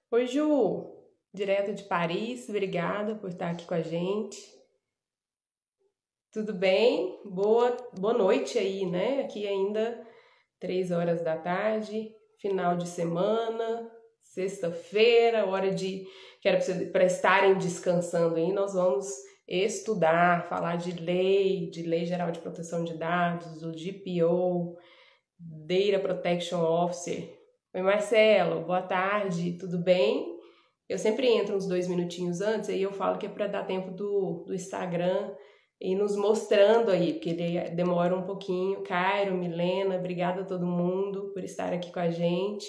Oi, Ju, direto de Paris, obrigada por estar aqui com a gente. Tudo bem? Boa noite aí, né? Aqui ainda 3 horas da tarde, final de semana, sexta-feira, hora de que era para estarem descansando aí, nós vamos estudar, falar de Lei Geral de Proteção de Dados, o DPO, Data Protection Officer. Oi, Marcelo, boa tarde, tudo bem? Eu sempre entro uns 2 minutinhos antes, aí eu falo que é para dar tempo do Instagram e nos mostrando aí, porque ele demora um pouquinho. Cairo, Milena, obrigada a todo mundo por estar aqui com a gente.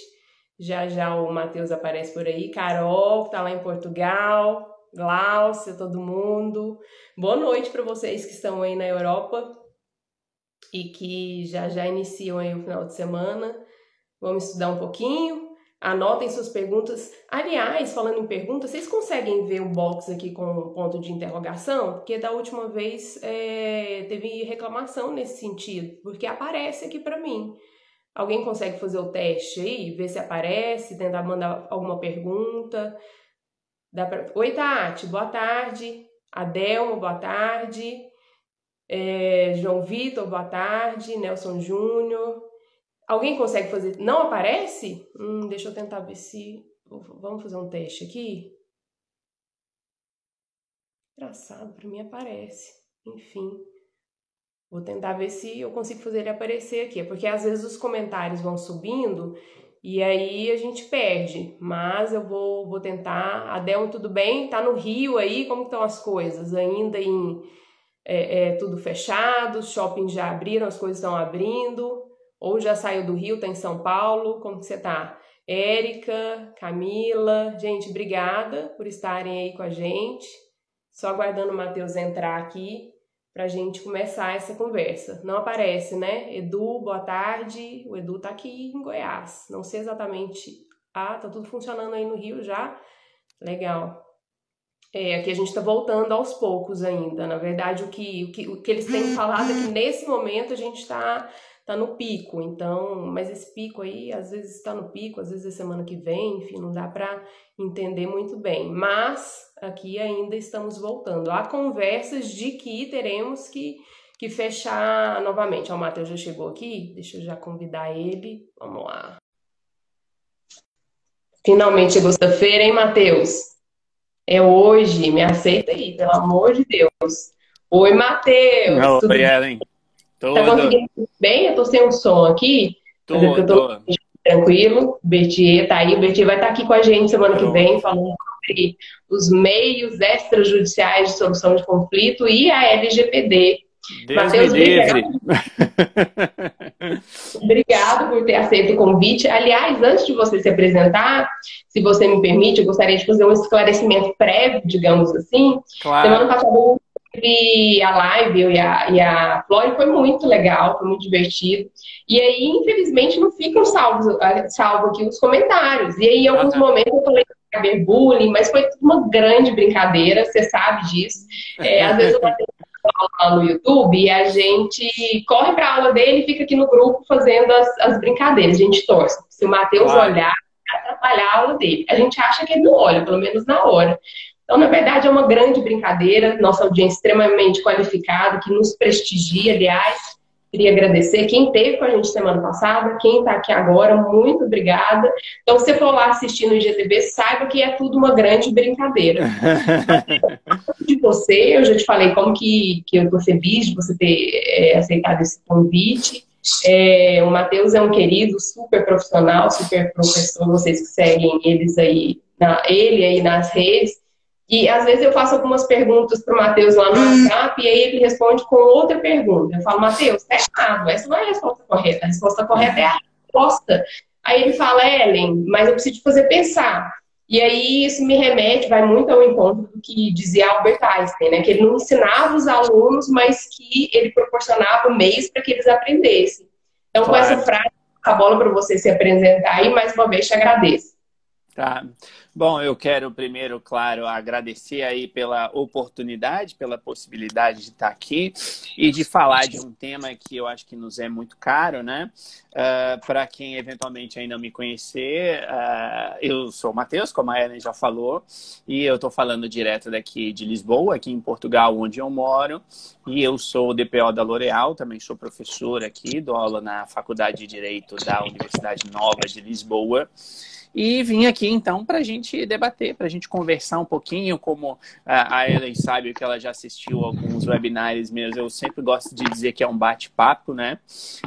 Já já o Matheus aparece por aí. Carol, que tá lá em Portugal. Glaucia, todo mundo. Boa noite para vocês que estão aí na Europa e que já já iniciam aí o final de semana. Vamos estudar um pouquinho. Anotem suas perguntas. Aliás, falando em perguntas, vocês conseguem ver o box aqui com um ponto de interrogação? Porque da última vez teve reclamação nesse sentido, porque aparece aqui para mim. Alguém consegue fazer o teste aí? Ver se aparece, tentar mandar alguma pergunta? Oi, Tati, boa tarde. Adelmo, boa tarde. João Vitor, boa tarde. Nelson Júnior. Alguém consegue fazer? Não aparece? Deixa eu tentar ver se... Vamos fazer um teste aqui? Engraçado, pra mim aparece. Enfim. Vou tentar ver se eu consigo fazer ele aparecer aqui. Porque às vezes os comentários vão subindo e aí a gente perde. Mas eu vou tentar. Adelmo, tudo bem? Tá no Rio aí? Como estão as coisas? Ainda em... tudo fechado? Os shoppings já abriram? As coisas estão abrindo? Ou já saiu do Rio, tá em São Paulo? Como que você tá? Érica, Camila, gente, obrigada por estarem aí com a gente. Só aguardando o Matheus entrar aqui pra gente começar essa conversa. Não aparece, né? Edu, boa tarde. O Edu tá aqui em Goiás. Não sei exatamente... Ah, tá tudo funcionando aí no Rio já? Legal. Aqui a gente tá voltando aos poucos ainda. Na verdade, o que eles têm falado é que nesse momento a gente tá no pico, então, mas esse pico aí, às vezes está no pico, às vezes é semana que vem, enfim, não dá para entender muito bem, mas aqui ainda estamos voltando. Há conversas de que teremos que fechar novamente. Ó, o Matheus já chegou aqui, deixa eu já convidar ele, vamos lá. Finalmente é sexta-feira, hein, Matheus? É hoje, me aceita aí, pelo amor de Deus. Oi, Matheus, tudo Oi, bem? Ellen. Tá Tudo? conseguindo ouvir bem? Eu tô sem um som aqui, mas é porque eu tô Tô. tranquilo. O Bertier tá aí. O Bertier vai estar aqui com a gente semana que vem, Pronto. falando sobre os meios extrajudiciais de solução de conflito e a LGPD. Deus me Matheus, livre. obrigado por ter aceito o convite. Aliás, antes de você se apresentar, se você me permite, eu gostaria de fazer um esclarecimento prévio, digamos assim. Semana Claro. passada eu tive a live, eu e a Flori, foi muito legal, foi muito divertido. E aí, infelizmente, não ficam salvo aqui os comentários. E aí, em alguns Aham. momentos, eu falei cyberbullying, mas foi uma grande brincadeira, você sabe disso. Às vezes eu lá no YouTube e a gente corre para a aula dele e fica aqui no grupo fazendo as brincadeiras. A gente torce. Se o Matheus Claro. olhar, vai atrapalhar a aula dele. A gente acha que ele não olha, pelo menos na hora. Então, na verdade, é uma grande brincadeira. Nossa audiência extremamente qualificada, que nos prestigia, aliás. Queria agradecer quem esteve com a gente semana passada, quem está aqui agora, muito obrigada. Então, se você for lá assistir no IGTV, saiba que é tudo uma grande brincadeira. De você, eu já te falei como que eu estou feliz de você ter aceitado esse convite. O Matheus é um querido, super profissional, super professor, vocês que seguem ele aí nas redes. E às vezes eu faço algumas perguntas para o Matheus lá no WhatsApp e aí ele responde com outra pergunta. Eu falo, Matheus, tá errado, essa não é a resposta correta. A resposta correta é a resposta. Aí ele fala, Ellen, mas eu preciso te fazer pensar. E aí isso me remete, vai muito ao encontro do que dizia Albert Einstein, né? Que ele não ensinava os alunos, mas que ele proporcionava meios para que eles aprendessem. Então, com essa Claro. frase, a bola para você se apresentar aí, mais uma vez te agradeço. Tá. Bom, eu quero primeiro, claro, agradecer aí pela oportunidade, pela possibilidade de estar aqui e de falar de um tema que eu acho que nos é muito caro, né? Para quem eventualmente ainda não me conhecer, eu sou o Matheus, como a Ellen já falou, e eu estou falando direto daqui de Lisboa, aqui em Portugal, onde eu moro, e eu sou o DPO da L'Oréal, também sou professor aqui, dou aula na Faculdade de Direito da Universidade Nova de Lisboa. E vim aqui, então, para a gente debater, para a gente conversar um pouquinho, como a Ellen sabe que ela já assistiu alguns webinários meus, eu sempre gosto de dizer que é um bate-papo, né?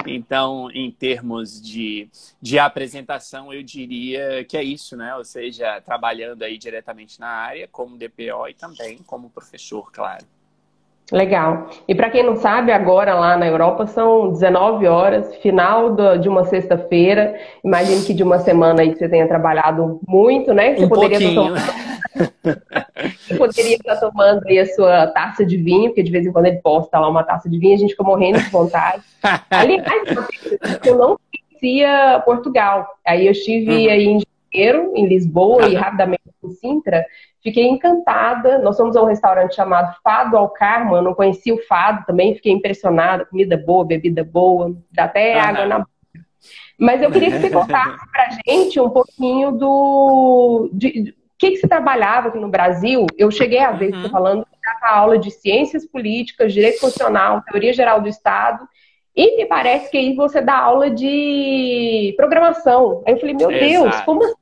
Então, em termos de apresentação, eu diria que é isso, né? Ou seja, trabalhando aí diretamente na área, como DPO e também como professor, claro. Legal. E para quem não sabe, agora lá na Europa são 19 horas, final de uma sexta-feira. Imagino que de uma semana aí que você tenha trabalhado muito, né? Um pouquinho. Você poderia estar tomando aí a sua taça de vinho, porque de vez em quando ele posta lá uma taça de vinho, a gente fica morrendo de vontade. Aliás, eu não conhecia Portugal. Aí eu estive aí em janeiro, em Lisboa e rapidamente em Sintra. Fiquei encantada. Nós fomos a um restaurante chamado Fado ao Carmo. Eu não conhecia o fado também, fiquei impressionada. Comida boa, bebida boa, dá até água na boca. Mas eu queria que você contasse pra gente um pouquinho de que você trabalhava aqui no Brasil. Eu cheguei a ver você falando que dava aula de ciências políticas, direito constitucional, teoria geral do Estado, e me parece que aí você dá aula de programação. Aí eu falei, meu Deus, como assim?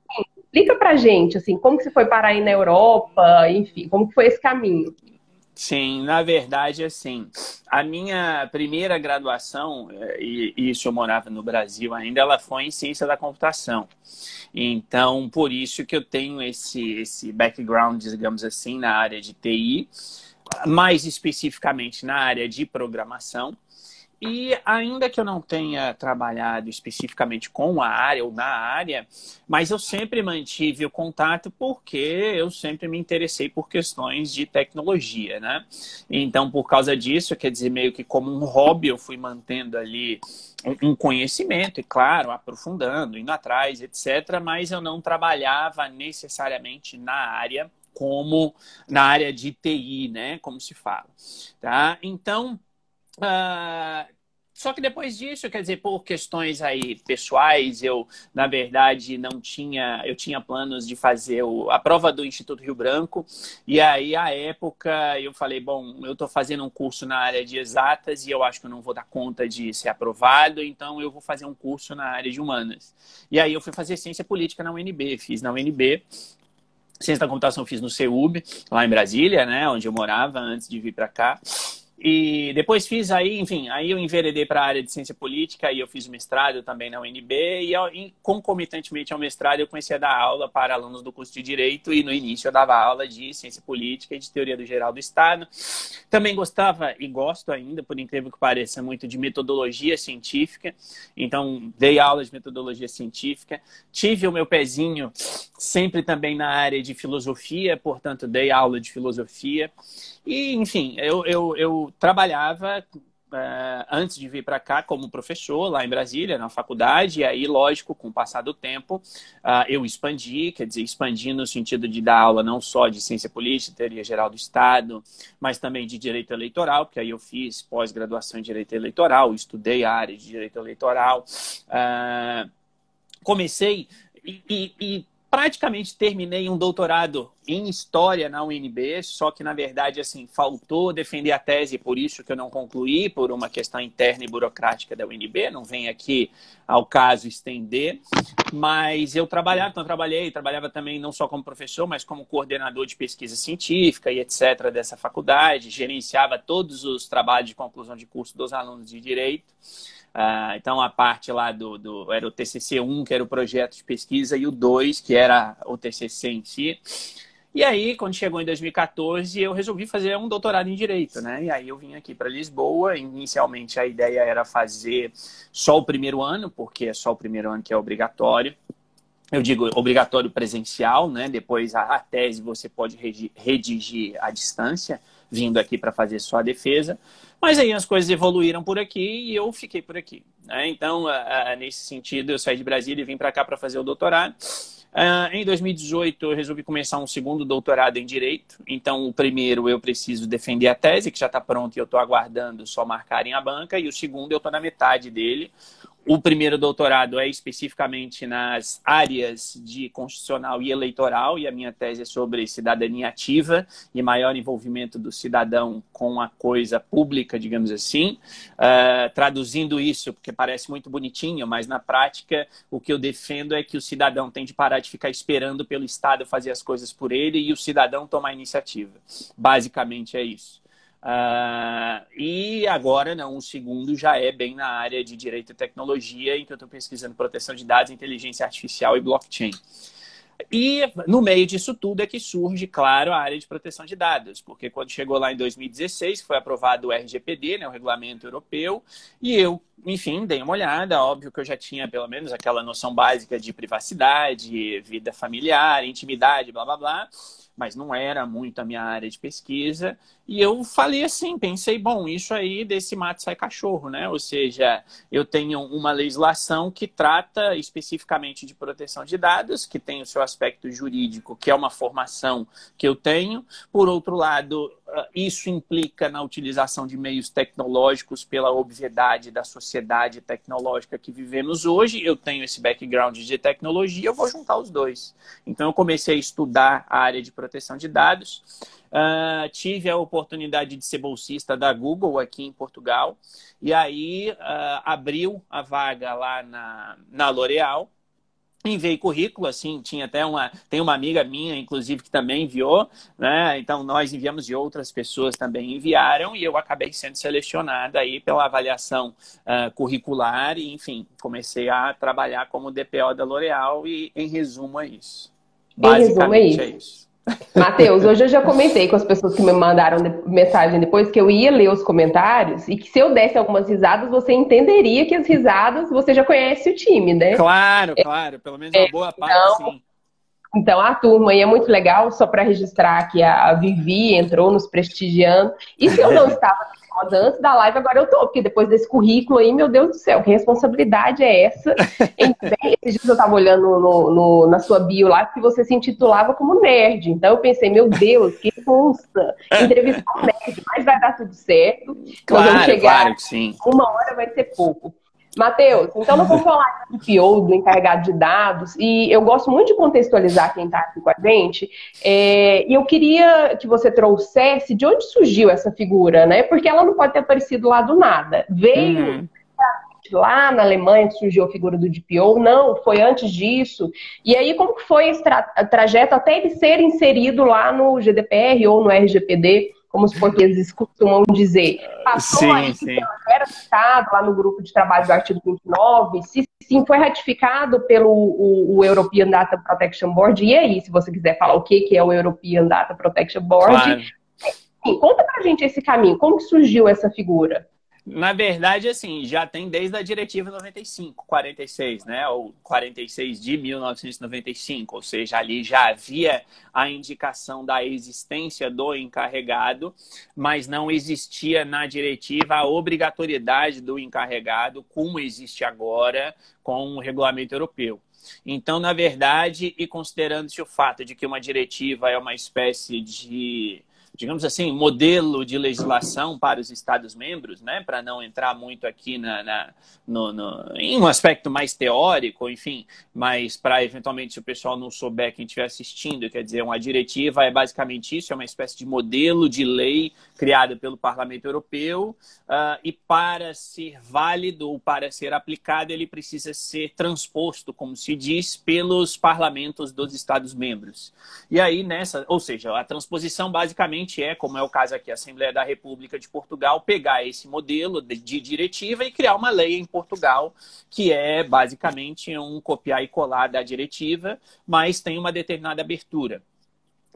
Explica pra gente, assim, como que você foi parar aí na Europa, enfim, como que foi esse caminho? Sim, na verdade, assim, a minha primeira graduação, e isso eu morava no Brasil ainda, ela foi em ciência da computação. Então, por isso que eu tenho esse background, digamos assim, na área de TI, mais especificamente na área de programação. E ainda que eu não tenha trabalhado especificamente com a área ou na área, mas eu sempre mantive o contato porque eu sempre me interessei por questões de tecnologia, né? Então, por causa disso, quer dizer, meio que como um hobby, eu fui mantendo ali um conhecimento, e claro, aprofundando, indo atrás, etc., mas eu não trabalhava necessariamente na área como na área de TI, né? Como se fala, tá? Então, só que depois disso, quer dizer, por questões aí pessoais, eu, na verdade, não tinha, eu tinha planos de fazer a prova do Instituto Rio Branco, e aí, à época, eu falei, bom, eu estou fazendo um curso na área de exatas e eu acho que eu não vou dar conta de ser aprovado, então eu vou fazer um curso na área de humanas. E aí eu fui fazer ciência política na UNB, fiz na UNB, ciência da computação fiz no CEUB, lá em Brasília, né, onde eu morava antes de vir para cá. E depois fiz aí, enfim, aí eu enveredei para a área de ciência política e eu fiz o mestrado também na UNB e concomitantemente ao mestrado eu comecei a dar aula para alunos do curso de Direito e no início eu dava aula de ciência política e de teoria do geral do Estado. Também gostava e gosto ainda, por incrível que pareça, muito de metodologia científica, então dei aula de metodologia científica, tive o meu pezinho sempre também na área de filosofia, portanto dei aula de filosofia. E, enfim, eu trabalhava antes de vir para cá como professor lá em Brasília, na faculdade, e aí, lógico, com o passar do tempo, eu expandi, quer dizer, expandi no sentido de dar aula não só de ciência política, teoria geral do Estado, mas também de direito eleitoral, porque aí eu fiz pós-graduação em direito eleitoral, estudei a área de direito eleitoral, comecei e praticamente terminei um doutorado em História na UNB, só que, na verdade, assim, faltou defender a tese, por isso que eu não concluí, por uma questão interna e burocrática da UNB, não vem aqui ao caso estender, mas eu trabalhava também não só como professor, mas como coordenador de pesquisa científica e etc. dessa faculdade, gerenciava todos os trabalhos de conclusão de curso dos alunos de Direito. Então, a parte lá era o TCC1, que era o projeto de pesquisa, e o 2, que era o TCC em si. E aí, quando chegou em 2014, eu resolvi fazer um doutorado em Direito, né? E aí eu vim aqui para Lisboa. Inicialmente, a ideia era fazer só o primeiro ano, porque é só o primeiro ano que é obrigatório. Eu digo obrigatório presencial, né? Depois a tese você pode redigir à distância, vindo aqui para fazer só a defesa. Mas aí as coisas evoluíram por aqui e eu fiquei por aqui, né? Então, nesse sentido, eu saí de Brasília e vim para cá para fazer o doutorado. Em 2018, eu resolvi começar um segundo doutorado em Direito. Então, o primeiro eu preciso defender a tese, que já está pronta e eu estou aguardando só marcarem a banca. E o segundo eu estou na metade dele. O primeiro doutorado é especificamente nas áreas de constitucional e eleitoral, e a minha tese é sobre cidadania ativa e maior envolvimento do cidadão com a coisa pública, digamos assim. Traduzindo isso, porque parece muito bonitinho, mas na prática o que eu defendo é que o cidadão tem de parar de ficar esperando pelo Estado fazer as coisas por ele e o cidadão tomar a iniciativa. Basicamente é isso. E agora, não, o segundo já é bem na área de direito e tecnologia, em que eu estou pesquisando proteção de dados, inteligência artificial e blockchain. E no meio disso tudo é que surge, claro, a área de proteção de dados, porque quando chegou lá em 2016, foi aprovado o RGPD, né, o Regulamento Europeu, e eu, enfim, dei uma olhada, óbvio que eu já tinha pelo menos aquela noção básica de privacidade, vida familiar, intimidade, blá, blá, blá, mas não era muito a minha área de pesquisa. E eu falei assim, pensei, bom, isso aí desse mato sai cachorro, né? Ou seja, eu tenho uma legislação que trata especificamente de proteção de dados, que tem o seu aspecto jurídico, que é uma formação que eu tenho. Por outro lado, isso implica na utilização de meios tecnológicos pela obviedade da sociedade tecnológica que vivemos hoje. Eu tenho esse background de tecnologia, eu vou juntar os dois. Então, eu comecei a estudar a área de proteção de dados. Tive a oportunidade de ser bolsista da Google aqui em Portugal. E aí, abriu a vaga lá na L'Oréal. Enviei currículo, assim, tem uma amiga minha, inclusive, que também enviou, né? Então, nós enviamos e outras pessoas também enviaram, e eu acabei sendo selecionada aí pela avaliação curricular, e, enfim, comecei a trabalhar como DPO da L'Oréal, e, em resumo, é isso. Basicamente, é isso. Matheus, hoje eu já comentei com as pessoas que me mandaram mensagem depois que eu ia ler os comentários e que se eu desse algumas risadas, você entenderia que as risadas, você já conhece o time, né? Claro, claro, pelo menos uma boa parte, sim. Então, a turma aí é muito legal, só para registrar que a Vivi entrou nos prestigiando. E se eu não estava nervosa antes da live, agora eu tô, porque depois desse currículo aí, meu Deus do céu, que responsabilidade é essa? Esses dias eu estava olhando na sua bio lá que você se intitulava como nerd. Então eu pensei, meu Deus, que funça! Entrevistar um nerd, mas vai dar tudo certo. Claro, nós vamos chegar, claro que sim. Uma hora vai ser pouco. Matheus, então nós vamos falar do PO, do encarregado de dados, e eu gosto muito de contextualizar quem está aqui com a gente, e eu queria que você trouxesse de onde surgiu essa figura, né? Porque ela não pode ter aparecido lá do nada. Veio lá na Alemanha que surgiu a figura do DPO, não, foi antes disso. E aí, como que foi esse trajeto até ele ser inserido lá no GDPR ou no RGPD? Como os portugueses costumam dizer. Passou aí, era citado lá no grupo de trabalho do artigo 29, se sim, foi ratificado pelo o European Data Protection Board. E aí, se você quiser falar o que é o European Data Protection Board, claro. Sim, conta pra gente esse caminho, como que surgiu essa figura? Na verdade, assim, já tem desde a Diretiva 95/46, né? Ou 46 de 1995, ou seja, ali já havia a indicação da existência do encarregado, mas não existia na diretiva a obrigatoriedade do encarregado, como existe agora com o regulamento europeu. Então, na verdade, e considerando-se o fato de que uma diretiva é uma espécie de, digamos assim, modelo de legislação para os Estados-membros, né? Para não entrar muito aqui em um aspecto mais teórico, enfim, mas para eventualmente, se o pessoal não souber, quem estiver assistindo, quer dizer, uma diretiva é basicamente isso, é uma espécie de modelo de lei criada pelo Parlamento Europeu, e para ser válido ou para ser aplicado, ele precisa ser transposto, como se diz, pelos parlamentos dos Estados-membros. E aí, ou seja, a transposição basicamente como é o caso aqui, a Assembleia da República de Portugal, pegar esse modelo de diretiva e criar uma lei em Portugal, que é basicamente um copiar e colar da diretiva, mas tem uma determinada abertura.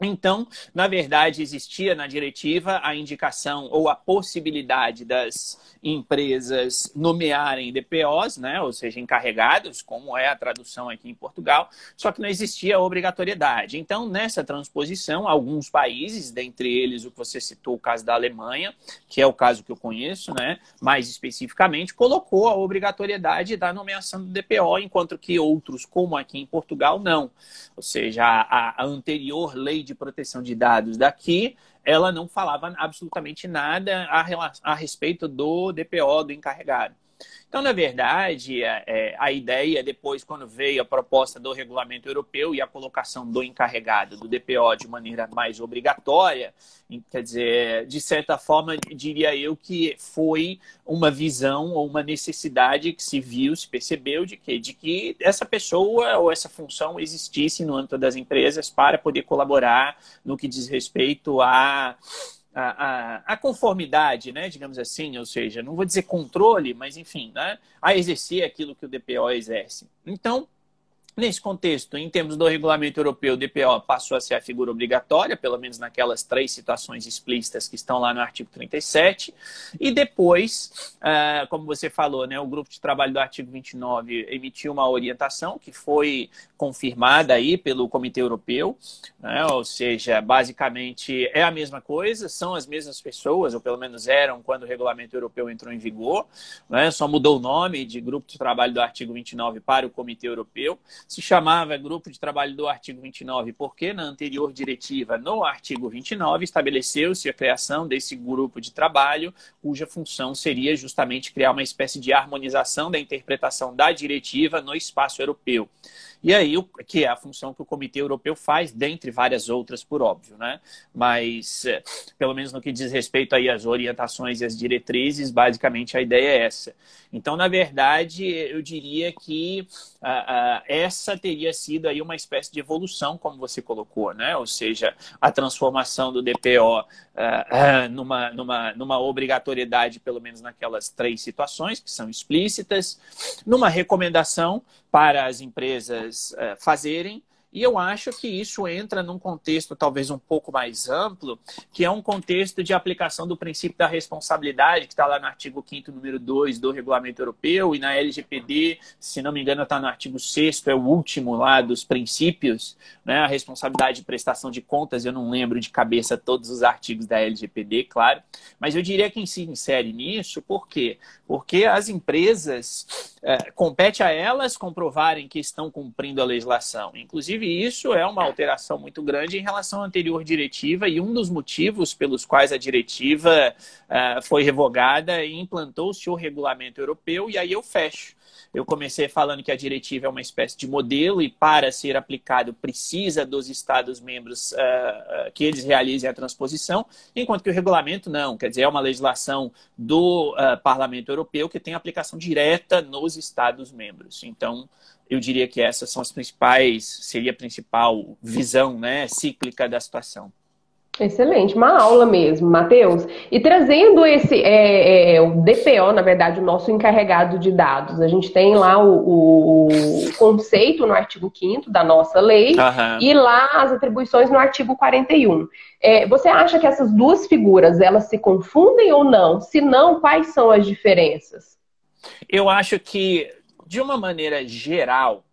Então, na verdade, existia na diretiva a indicação ou a possibilidade das empresas nomearem DPOs, né, ou seja, encarregados, como é a tradução aqui em Portugal, só que não existia obrigatoriedade. Então, nessa transposição, alguns países, dentre eles o que você citou, o caso da Alemanha, que é o caso que eu conheço, né, mais especificamente, colocou a obrigatoriedade da nomeação do DPO, enquanto que outros, como aqui em Portugal, não. Ou seja, a anterior lei de proteção de dados daqui, ela não falava absolutamente nada a respeito do DPO, do encarregado. Então, na verdade, a ideia, depois, quando veio a proposta do regulamento europeu e a colocação do encarregado do DPO de maneira mais obrigatória, quer dizer, de certa forma, diria eu que foi uma visão ou uma necessidade que se viu, se percebeu de que essa pessoa ou essa função existisse no âmbito das empresas para poder colaborar no que diz respeito a conformidade, né, digamos assim, ou seja, não vou dizer controle, mas enfim, né, a exercer aquilo que o DPO exerce. Então, nesse contexto, em termos do regulamento europeu, o DPO passou a ser a figura obrigatória, pelo menos naquelas 3 situações explícitas que estão lá no artigo 37. E depois, como você falou, né, o grupo de trabalho do artigo 29 emitiu uma orientação que foi confirmada aí pelo Comitê Europeu, né, ou seja, basicamente é a mesma coisa, são as mesmas pessoas, ou pelo menos eram quando o regulamento europeu entrou em vigor, né, só mudou o nome de grupo de trabalho do artigo 29 para o Comitê Europeu. Se chamava Grupo de Trabalho do artigo 29 porque na anterior diretiva, no artigo 29, estabeleceu-se a criação desse grupo de trabalho, cuja função seria justamente criar uma espécie de harmonização da interpretação da diretiva no espaço europeu. E aí, que é a função que o Comitê Europeu faz, dentre várias outras, por óbvio, né? Mas, pelo menos no que diz respeito aí às orientações e às diretrizes, basicamente a ideia é essa. Então, na verdade, eu diria que essa teria sido aí uma espécie de evolução, como você colocou, né? Ou seja, a transformação do DPO numa obrigatoriedade, pelo menos naquelas 3 situações que são explícitas, numa recomendação para as empresas fazerem. E eu acho que isso entra num contexto talvez um pouco mais amplo, que é um contexto de aplicação do princípio da responsabilidade, que está lá no artigo 5º, número 2 do Regulamento Europeu, e na LGPD, se não me engano, está no artigo 6º, é o último lá dos princípios, né? A responsabilidade de prestação de contas, eu não lembro de cabeça todos os artigos da LGPD, claro, mas eu diria que se insere nisso, por quê? Porque as empresas, compete a elas comprovarem que estão cumprindo a legislação. Inclusive, isso é uma alteração muito grande em relação à anterior diretiva e um dos motivos pelos quais a diretiva foi revogada e implantou-se o regulamento europeu, e aí eu fecho. Eu comecei falando que a diretiva é uma espécie de modelo e para ser aplicado precisa dos Estados-membros que eles realizem a transposição, enquanto que o regulamento não, quer dizer, é uma legislação do Parlamento Europeu que tem aplicação direta nos Estados-membros. Então, eu diria que essas são as principais, seria a principal visão, né, cíclica da situação. Excelente, uma aula mesmo, Matheus. E trazendo esse o DPO, na verdade, o nosso encarregado de dados. A gente tem lá o conceito no artigo 5º da nossa lei e lá as atribuições no artigo 41. Você acha que essas duas figuras, elas se confundem ou não? Se não, quais são as diferenças? Eu acho que, de uma maneira geral,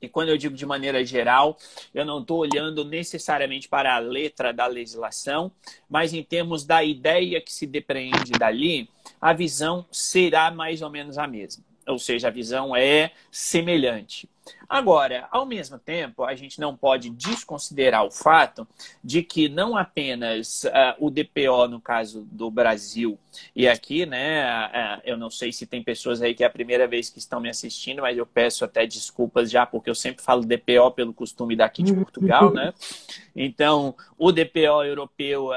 e quando eu digo de maneira geral, eu não estou olhando necessariamente para a letra da legislação, mas em termos da ideia que se depreende dali, a visão será mais ou menos a mesma. Ou seja, a visão é semelhante. Agora, ao mesmo tempo, a gente não pode desconsiderar o fato de que não apenas o DPO, no caso do Brasil, e aqui, né, eu não sei se tem pessoas aí que é a primeira vez que estão me assistindo, mas eu peço até desculpas já, porque eu sempre falo DPO pelo costume daqui de Portugal, né? Então, o DPO europeu,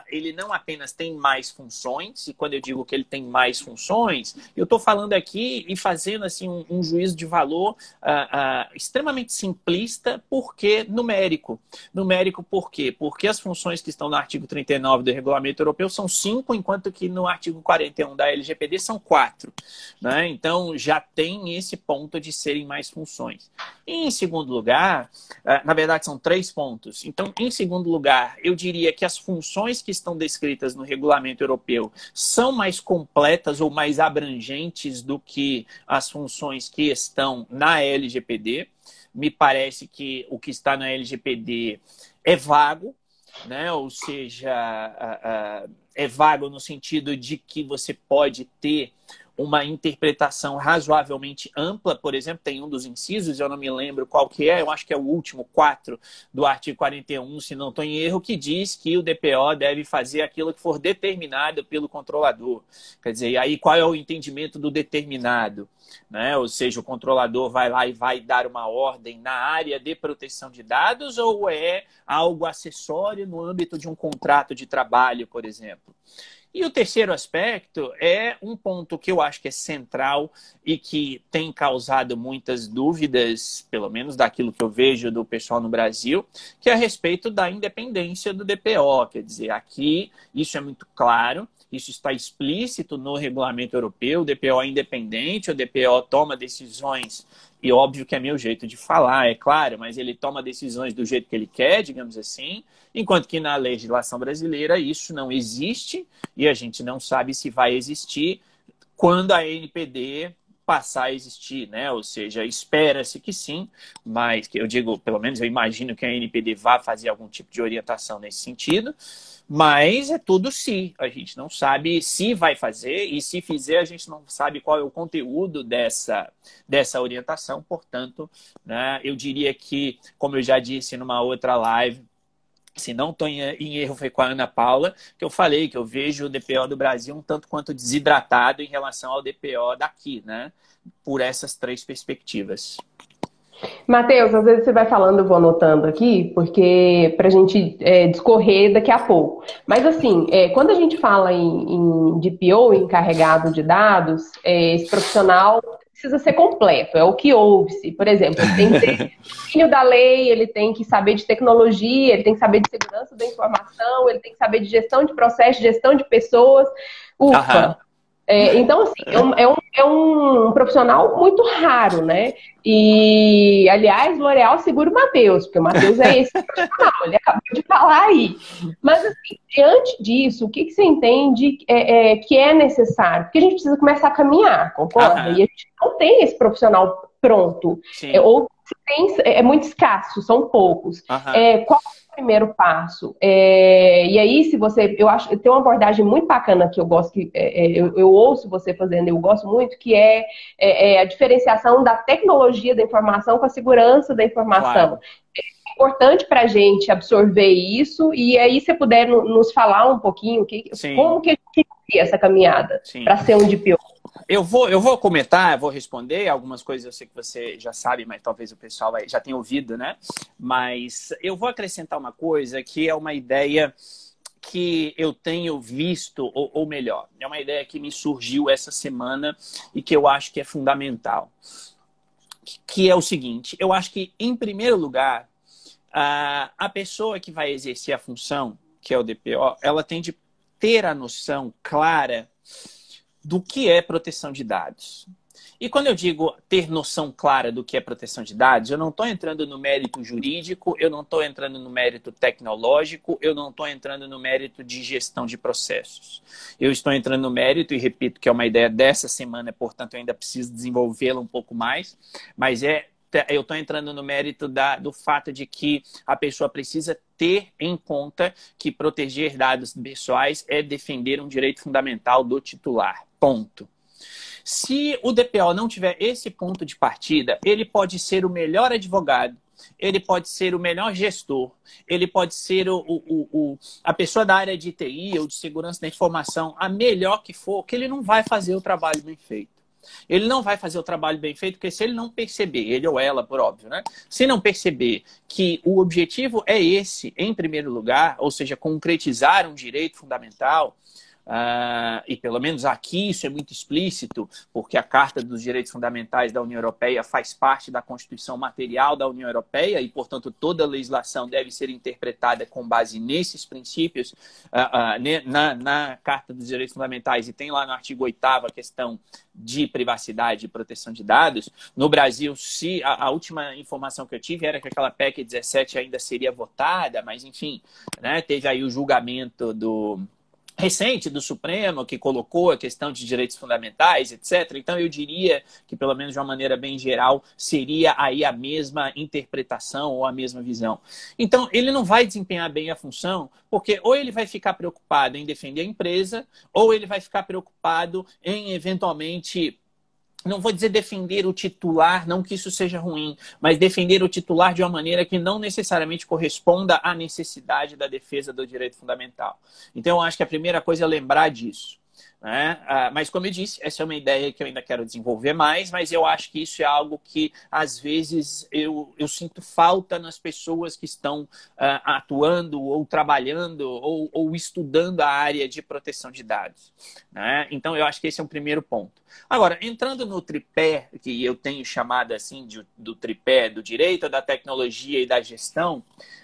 ele não apenas tem mais funções, e quando eu digo que ele tem mais funções, eu estou falando aqui e fazendo assim, um juízo de valor extremamente simplista, porque numérico. Numérico por quê? Porque as funções que estão no artigo 39 do Regulamento Europeu são 5, enquanto que no artigo 41 da LGPD são 4. Né? Então, já tem esse ponto de serem mais funções. E, em segundo lugar, na verdade são 3 pontos. Então, em segundo lugar, eu diria que as funções que estão descritas no Regulamento Europeu são mais completas ou mais abrangentes do que as funções que estão na LGPD. Me parece que o que está na LGPD é vago, né? Ou seja, é vago no sentido de que você pode ter uma interpretação razoavelmente ampla. Por exemplo, tem um dos incisos, eu não me lembro qual que é, eu acho que é o último, 4 do artigo 41, se não estou em erro, que diz que o DPO deve fazer aquilo que for determinado pelo controlador. Quer dizer, e aí qual é o entendimento do determinado? Né? Ou seja, o controlador vai lá e vai dar uma ordem na área de proteção de dados, ou é algo acessório no âmbito de um contrato de trabalho, por exemplo? E o terceiro aspecto é um ponto que eu acho que é central e que tem causado muitas dúvidas, pelo menos daquilo que eu vejo do pessoal no Brasil, que é a respeito da independência do DPO. Quer dizer, aqui isso é muito claro, isso está explícito no Regulamento Europeu, o DPO é independente, o DPO toma decisões, e óbvio que é meu jeito de falar, é claro, mas ele toma decisões do jeito que ele quer, digamos assim, enquanto que na legislação brasileira isso não existe e a gente não sabe se vai existir quando a NPD passar a existir, né? Ou seja, espera-se que sim, mas que eu digo, pelo menos eu imagino que a NPD vá fazer algum tipo de orientação nesse sentido, mas é tudo se. A gente não sabe se vai fazer e se fizer a gente não sabe qual é o conteúdo dessa orientação. Portanto, né, eu diria que, como eu já disse numa outra live, se não estou em erro, foi com a Ana Paula, que eu falei que eu vejo o DPO do Brasil um tanto quanto desidratado em relação ao DPO daqui, né? Por essas 3 perspectivas. Matheus, às vezes você vai falando, eu vou anotando aqui, porque para a gente discorrer daqui a pouco. Mas assim, quando a gente fala em DPO, encarregado de dados, esse profissional precisa ser completo, é o que ouve-se. Por exemplo, ele tem que ter domínio da lei, ele tem que saber de tecnologia, ele tem que saber de segurança da informação, ele tem que saber de gestão de processos, gestão de pessoas. Ufa! Então, assim, é um profissional muito raro, né? E, aliás, L'Oréal segura o Matheus, porque o Matheus é esse profissional, ele acabou de falar aí. Mas, assim, diante disso, o que você entende que é necessário? Porque a gente precisa começar a caminhar, concorda? E a gente não tem esse profissional pronto. Ou é muito escasso, são poucos. Qual é o primeiro passo? E aí, se você... Eu acho tem uma abordagem muito bacana que eu gosto, que eu ouço você fazendo, eu gosto muito, que é a diferenciação da tecnologia da informação com a segurança da informação. Claro. É importante para a gente absorver isso, e aí, se puder nos falar um pouquinho como que a gente cria essa caminhada para ser um DPO. Eu vou comentar, vou responder. Algumas coisas eu sei que você já sabe, mas talvez o pessoal já tenha ouvido, né? Mas eu vou acrescentar uma coisa que é uma ideia que eu tenho visto, ou melhor, é uma ideia que me surgiu essa semana e que eu acho que é fundamental. Que é o seguinte, eu acho que, em primeiro lugar, a pessoa que vai exercer a função, que é o DPO, ela tem de ter a noção clara do que é proteção de dados. E quando eu digo ter noção clara do que é proteção de dados, eu não estou entrando no mérito jurídico, eu não estou entrando no mérito tecnológico, eu não estou entrando no mérito de gestão de processos. Eu estou entrando no mérito, e repito que é uma ideia dessa semana, portanto eu ainda preciso desenvolvê-la um pouco mais, mas eu estou entrando no mérito do fato de que a pessoa precisa ter em conta que proteger dados pessoais é defender um direito fundamental do titular. Ponto. Se o DPO não tiver esse ponto de partida, ele pode ser o melhor advogado, ele pode ser o melhor gestor, ele pode ser a pessoa da área de TI ou de segurança da informação, a melhor que for, que ele não vai fazer o trabalho bem feito. Ele não vai fazer o trabalho bem feito, porque se ele não perceber, ele ou ela, por óbvio, né? Se não perceber que o objetivo é esse, em primeiro lugar, ou seja, concretizar um direito fundamental, e pelo menos aqui isso é muito explícito, porque a Carta dos Direitos Fundamentais da União Europeia faz parte da Constituição Material da União Europeia e, portanto, toda a legislação deve ser interpretada com base nesses princípios na Carta dos Direitos Fundamentais, e tem lá no artigo 8º a questão de privacidade e proteção de dados. No Brasil, a última informação que eu tive era que aquela PEC 17 ainda seria votada, mas, enfim, né, teve aí o julgamento recente do Supremo, que colocou a questão de direitos fundamentais, etc. Então, eu diria que, pelo menos de uma maneira bem geral, seria aí a mesma interpretação ou a mesma visão. Então, ele não vai desempenhar bem a função, porque ou ele vai ficar preocupado em defender a empresa, ou ele vai ficar preocupado em, eventualmente, não vou dizer defender o titular, não que isso seja ruim, mas defender o titular de uma maneira que não necessariamente corresponda à necessidade da defesa do direito fundamental. Então, eu acho que a primeira coisa é lembrar disso. Né? Mas, como eu disse, essa é uma ideia que eu ainda quero desenvolver mais, mas eu acho que isso é algo que, às vezes, eu sinto falta nas pessoas que estão atuando ou trabalhando ou estudando a área de proteção de dados. Né? Então, eu acho que esse é um primeiro ponto. Agora, entrando no tripé, que eu tenho chamado assim do tripé do direito, da tecnologia e da gestão,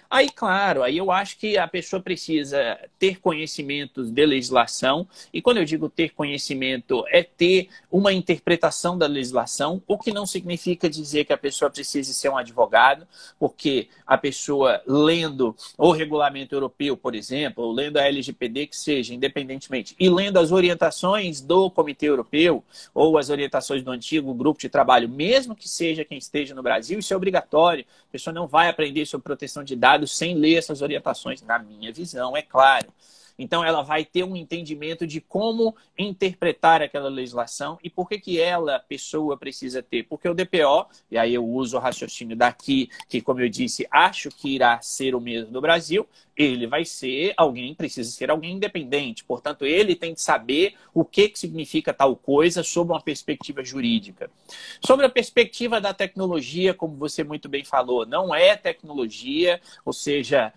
aí, claro, aí eu acho que a pessoa precisa ter conhecimentos de legislação, e quando eu digo ter conhecimento, é ter uma interpretação da legislação, o que não significa dizer que a pessoa precise ser um advogado, porque a pessoa lendo o regulamento europeu, por exemplo, ou lendo a LGPD, que seja, independentemente, e lendo as orientações do Comitê Europeu, ou as orientações do antigo grupo de trabalho, mesmo que seja quem esteja no Brasil, isso é obrigatório, a pessoa não vai aprender sobre proteção de dados sem ler essas orientações, na minha visão, é claro. Então, ela vai ter um entendimento de como interpretar aquela legislação e por que ela, pessoa, precisa ter. Porque o DPO, e aí eu uso o raciocínio daqui, que, como eu disse, acho que irá ser o mesmo no Brasil, ele vai ser alguém, precisa ser alguém independente. Portanto, ele tem que saber o que significa tal coisa sob uma perspectiva jurídica. Sobre a perspectiva da tecnologia, como você muito bem falou, não é tecnologia, ou seja,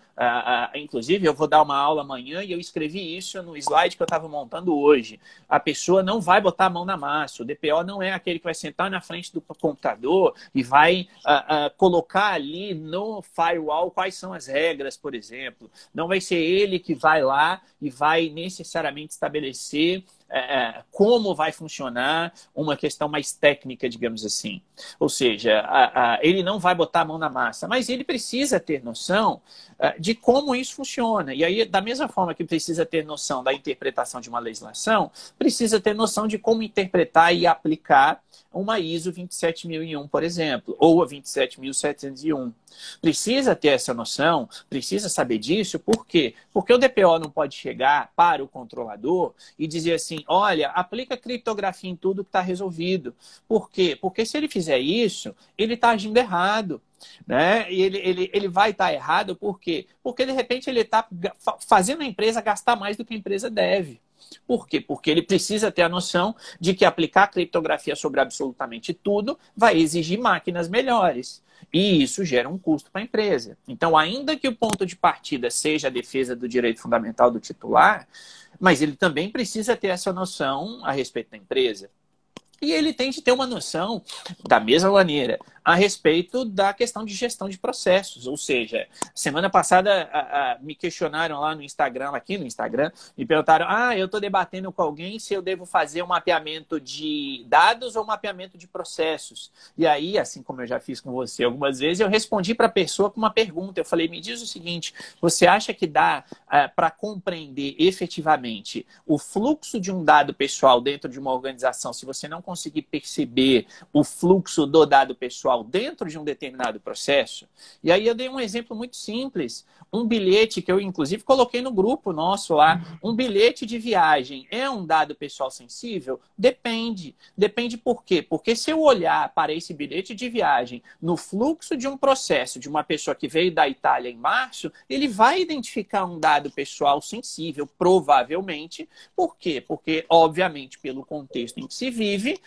inclusive eu vou dar uma aula amanhã e eu escrevi isso no slide que eu estava montando hoje. A pessoa não vai botar a mão na massa, o DPO não é aquele que vai sentar na frente do computador e vai colocar ali no firewall quais são as regras, por exemplo. Não vai ser ele que vai lá e vai necessariamente estabelecer como vai funcionar uma questão mais técnica, digamos assim. Ou seja, ele não vai botar a mão na massa, mas ele precisa ter noção de como isso funciona. E aí, da mesma forma que precisa ter noção da interpretação de uma legislação, precisa ter noção de como interpretar e aplicar uma ISO 27001, por exemplo, ou a 27701. Precisa ter essa noção, precisa saber disso, por quê? Porque o DPO não pode chegar para o controlador e dizer assim, olha, aplica criptografia em tudo que está resolvido. Por quê? Porque se ele fizer isso, ele está agindo errado. Né? E ele vai estar errado por quê? Porque, de repente, ele está fazendo a empresa gastar mais do que a empresa deve. Por quê? Porque ele precisa ter a noção de que aplicar criptografia sobre absolutamente tudo vai exigir máquinas melhores. E isso gera um custo para a empresa. Então, ainda que o ponto de partida seja a defesa do direito fundamental do titular, mas ele também precisa ter essa noção a respeito da empresa. E ele tem de ter uma noção, da mesma maneira, a respeito da questão de gestão de processos. Ou seja, semana passada me questionaram lá no Instagram, aqui no Instagram, me perguntaram, eu estou debatendo com alguém se eu devo fazer um mapeamento de dados ou um mapeamento de processos. E aí, assim como eu já fiz com você algumas vezes, eu respondi para a pessoa com uma pergunta. Eu falei, me diz o seguinte, você acha que dá para compreender efetivamente o fluxo de um dado pessoal dentro de uma organização se você não conseguir perceber o fluxo do dado pessoal dentro de um determinado processo? E aí eu dei um exemplo muito simples. Um bilhete que eu, inclusive, coloquei no grupo nosso lá. Um bilhete de viagem é um dado pessoal sensível? Depende. Depende por quê? Porque se eu olhar para esse bilhete de viagem no fluxo de um processo de uma pessoa que veio da Itália em março, ele vai identificar um dado pessoal sensível, provavelmente. Por quê? Porque, obviamente, pelo contexto em que se vive,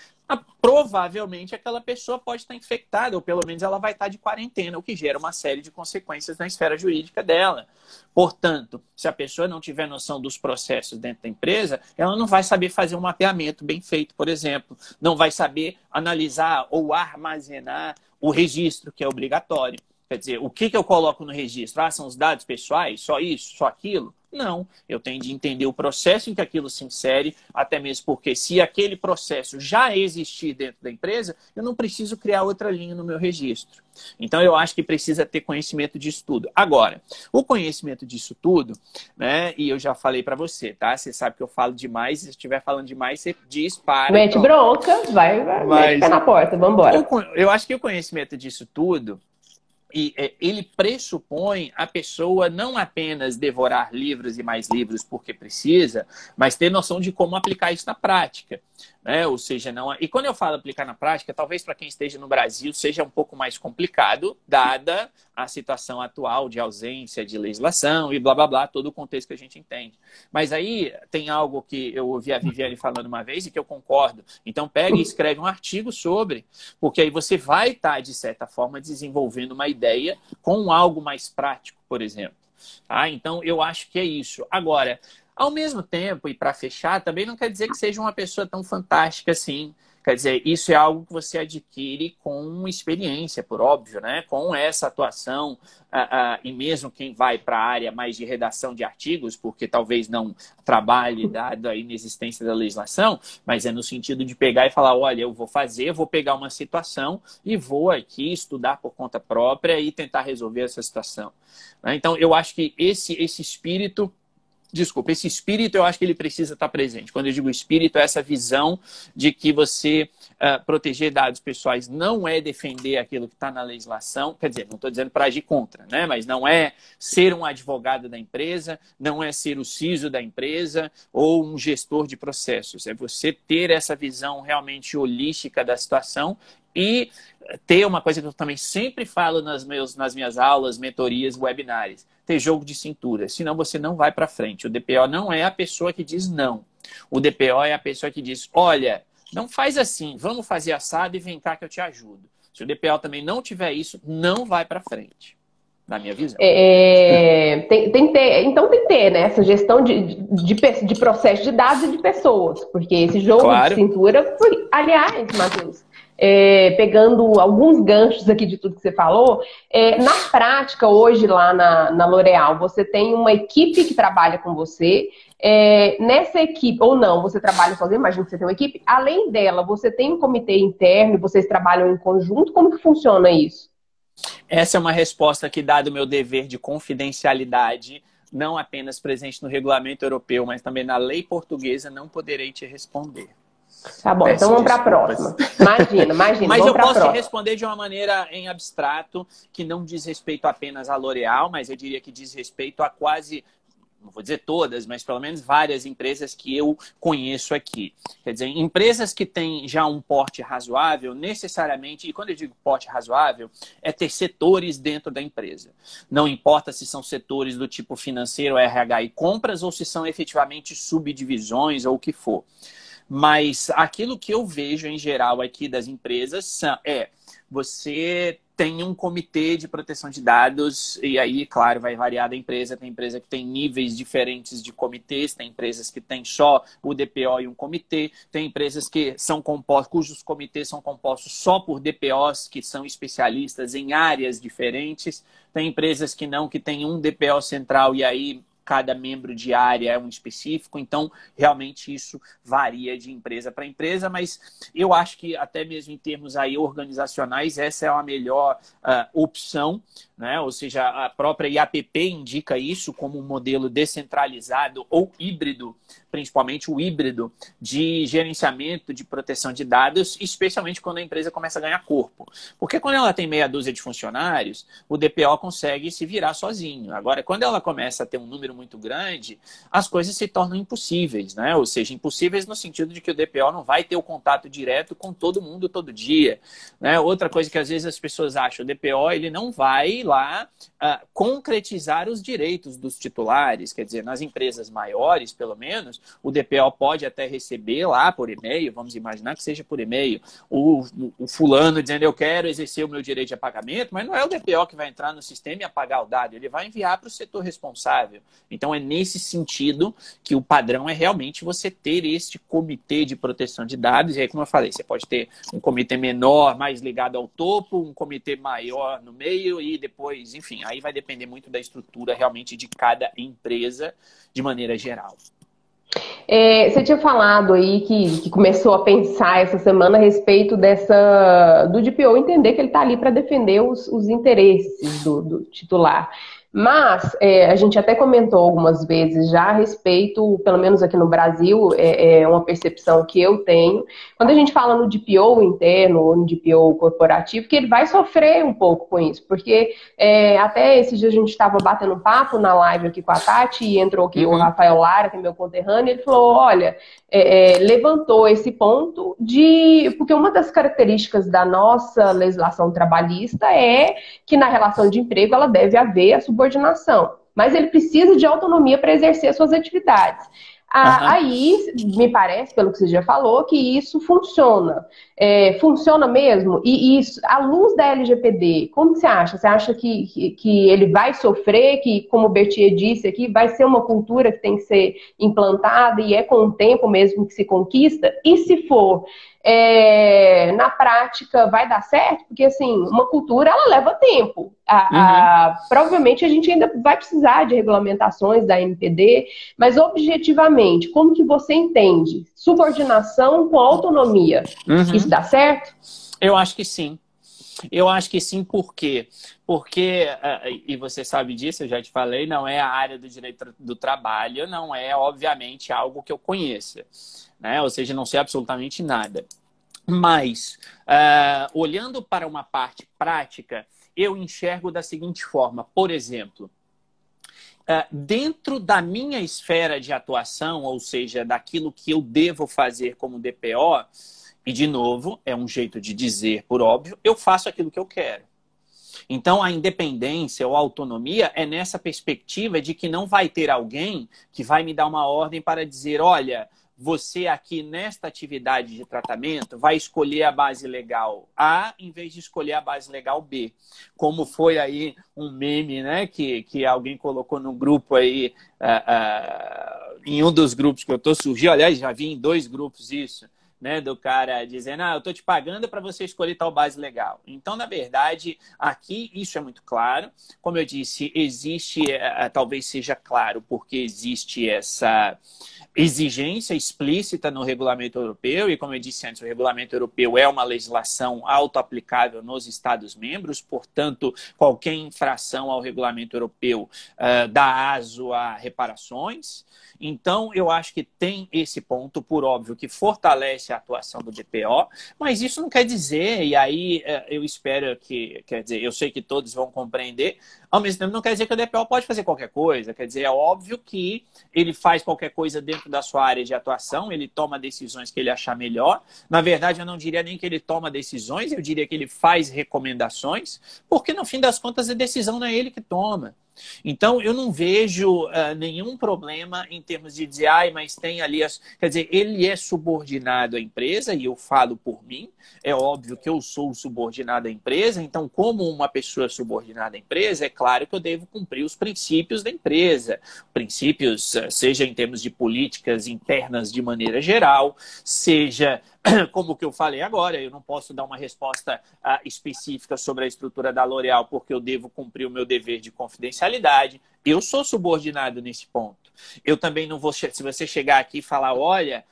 provavelmente aquela pessoa pode estar infectada, ou pelo menos ela vai estar de quarentena, o que gera uma série de consequências na esfera jurídica dela. Portanto, se a pessoa não tiver noção dos processos dentro da empresa, ela não vai saber fazer um mapeamento bem feito, por exemplo, não vai saber analisar ou armazenar o registro, que é obrigatório. Quer dizer, o que eu coloco no registro? Ah, são os dados pessoais? Só isso? Só aquilo? Não, eu tenho de entender o processo em que aquilo se insere, até mesmo porque se aquele processo já existir dentro da empresa, eu não preciso criar outra linha no meu registro. Então, eu acho que precisa ter conhecimento disso tudo. Agora, o conhecimento disso tudo, né, e eu já falei para você, tá? Você sabe que eu falo demais, se estiver falando demais, você diz para. Mete bronca, mete pé na porta, vamos embora. Eu acho que o conhecimento disso tudo, ele pressupõe a pessoa não apenas devorar livros e mais livros porque precisa, mas ter noção de como aplicar isso na prática. Né? Ou seja, não. E quando eu falo aplicar na prática, talvez para quem esteja no Brasil seja um pouco mais complicado, dada a situação atual de ausência de legislação e blá blá blá, todo o contexto que a gente entende. Mas aí tem algo que eu ouvi a Viviane falando uma vez e que eu concordo. Então pega e escreve um artigo sobre, porque aí você vai estar, de certa forma, desenvolvendo uma ideia com algo mais prático, por exemplo. Tá? Então eu acho que é isso. Agora, ao mesmo tempo, e para fechar, também não quer dizer que seja uma pessoa tão fantástica assim. Quer dizer, isso é algo que você adquire com experiência, por óbvio, né? Com essa atuação, e mesmo quem vai para a área mais de redação de artigos, porque talvez não trabalhe dado a inexistência da legislação, mas é no sentido de pegar e falar, olha, eu vou pegar uma situação e vou aqui estudar por conta própria e tentar resolver essa situação. Então, eu acho que esse espírito... Desculpa, esse espírito eu acho que ele precisa estar presente. Quando eu digo espírito, é essa visão de que você proteger dados pessoais não é defender aquilo que está na legislação. Quer dizer, não estou dizendo para agir contra, né? Mas não é ser um advogado da empresa, não é ser o CISO da empresa ou um gestor de processos. É você ter essa visão realmente holística da situação e ter uma coisa que eu também sempre falo nas minhas aulas, mentorias, webinários. Ter jogo de cintura, senão você não vai para frente. O DPO não é a pessoa que diz não. O DPO é a pessoa que diz, olha, não faz assim, vamos fazer assado e vem cá que eu te ajudo. Se o DPO também não tiver isso, não vai para frente, na minha visão. Tem que ter, então tem que ter, né, essa gestão de processo de dados e de pessoas, porque esse jogo de cintura, aliás, Matheus, pegando alguns ganchos aqui de tudo que você falou, na prática, hoje lá na L'Oréal, você tem uma equipe que trabalha com você. Nessa equipe, ou não, você trabalha sozinho, imagino que você tem uma equipe. Além dela, você tem um comitê interno, vocês trabalham em conjunto. Como que funciona isso? Essa é uma resposta que, dado o meu dever de confidencialidade, não apenas presente no regulamento europeu, mas também na lei portuguesa, não poderei te responder. Tá bom, então vamos para a próxima. Imagina. Mas eu posso te responder de uma maneira em abstrato, que não diz respeito apenas à L'Oréal, mas eu diria que diz respeito a quase, não vou dizer todas, mas pelo menos várias empresas que eu conheço aqui. Quer dizer, empresas que têm já um porte razoável, necessariamente, e quando eu digo porte razoável, é ter setores dentro da empresa. Não importa se são setores do tipo financeiro, RH e compras, ou se são efetivamente subdivisões ou o que for. Mas aquilo que eu vejo em geral aqui das empresas você tem um comitê de proteção de dados, e aí, claro, vai variar da empresa. Tem empresa que tem níveis diferentes de comitês, tem empresas que tem só o DPO e um comitê, tem empresas que são compostos, cujos comitês são compostos só por DPOs, que são especialistas em áreas diferentes, tem empresas que não, que tem um DPO central e aí cada membro de área é um específico, então realmente isso varia de empresa para empresa, mas eu acho que até mesmo em termos aí organizacionais, essa é a melhor opção, né? Ou seja, a própria IAPP indica isso como um modelo descentralizado ou híbrido, principalmente o híbrido de gerenciamento de proteção de dados, especialmente quando a empresa começa a ganhar corpo. Porque quando ela tem meia dúzia de funcionários, o DPO consegue se virar sozinho. Agora, quando ela começa a ter um número muito grande, as coisas se tornam impossíveis, né? Ou seja, impossíveis no sentido de que o DPO não vai ter o contato direto com todo mundo todo dia, né? Outra coisa que às vezes as pessoas acham, o DPO ele não vai lá concretizar os direitos dos titulares. Quer dizer, nas empresas maiores, pelo menos, o DPO pode até receber lá por e-mail, vamos imaginar que seja por e-mail, o fulano dizendo eu quero exercer o meu direito de apagamento, mas não é o DPO que vai entrar no sistema e apagar o dado, ele vai enviar para o setor responsável. Então é nesse sentido que o padrão é realmente você ter este comitê de proteção de dados, e aí, como eu falei, você pode ter um comitê menor, mais ligado ao topo, um comitê maior no meio e depois, enfim, aí vai depender muito da estrutura realmente de cada empresa de maneira geral. Você tinha falado aí que começou a pensar essa semana a respeito do DPO entender que ele está ali para defender os interesses do titular. Mas a gente até comentou algumas vezes já a respeito, pelo menos aqui no Brasil, é uma percepção que eu tenho, quando a gente fala no DPO interno ou no DPO corporativo, que ele vai sofrer um pouco com isso, porque até esses dias a gente estava batendo um papo na live aqui com a Tati e entrou aqui o Rafael Lara, que é meu conterrâneo, e ele falou, olha, levantou esse ponto porque uma das características da nossa legislação trabalhista é que na relação de emprego ela deve haver a subordinação, mas ele precisa de autonomia para exercer suas atividades. Aí, me parece, pelo que você já falou, que isso funciona. Funciona mesmo? E isso, à luz da LGPD, como você acha? Você acha que ele vai sofrer, que, como o Berthier disse aqui, vai ser uma cultura que tem que ser implantada e é com o tempo mesmo que se conquista? E se for, na prática, vai dar certo? Porque, assim, uma cultura, ela leva tempo. Provavelmente a gente ainda vai precisar de regulamentações da NPD, mas objetivamente, como que você entende subordinação com autonomia? Isso dá certo? Eu acho que sim. Eu acho que sim, por quê? Porque, e você sabe disso, eu já te falei, não é a área do direito do trabalho, não é, obviamente, algo que eu conheça, né? Ou seja, não sei absolutamente nada. Mas, olhando para uma parte prática, eu enxergo da seguinte forma, por exemplo, dentro da minha esfera de atuação, ou seja, daquilo que eu devo fazer como DPO, e de novo, é um jeito de dizer, por óbvio, eu faço aquilo que eu quero. Então, a independência ou a autonomia é nessa perspectiva de que não vai ter alguém que vai me dar uma ordem para dizer, olha, você aqui nesta atividade de tratamento vai escolher a base legal A em vez de escolher a base legal B. Como foi aí um meme, né, que alguém colocou no grupo aí, em um dos grupos que eu estou surgindo, aliás, já vi em 2 grupos isso, né, do cara dizendo, eu estou te pagando para você escolher tal base legal. Então, na verdade, aqui isso é muito claro. Como eu disse, existe, talvez seja claro, porque existe essa exigência explícita no regulamento europeu, e como eu disse antes, o regulamento europeu é uma legislação auto-aplicável nos Estados-membros, portanto, qualquer infração ao regulamento europeu dá aso a reparações. Então, eu acho que tem esse ponto, por óbvio, que fortalece a atuação do DPO, mas isso não quer dizer, e aí eu espero que, quer dizer, eu sei que todos vão compreender, ao mesmo tempo não quer dizer que o DPO pode fazer qualquer coisa, quer dizer, é óbvio que ele faz qualquer coisa dentro da sua área de atuação, ele toma decisões que ele achar melhor. Na verdade, eu não diria nem que ele toma decisões, eu diria que ele faz recomendações, porque no fim das contas a decisão não é ele que toma. Então, eu não vejo nenhum problema em termos de dizer, mas tem ali... Quer dizer, ele é subordinado à empresa, e eu falo por mim, é óbvio que eu sou subordinado à empresa, então, como uma pessoa subordinada à empresa, é claro que eu devo cumprir os princípios da empresa. Princípios, seja em termos de políticas internas de maneira geral, seja... Como o que eu falei agora, eu não posso dar uma resposta específica sobre a estrutura da L'Oréal porque eu devo cumprir o meu dever de confidencialidade. Eu sou subordinado nesse ponto. Eu também não vou... Se você chegar aqui e falar, olha,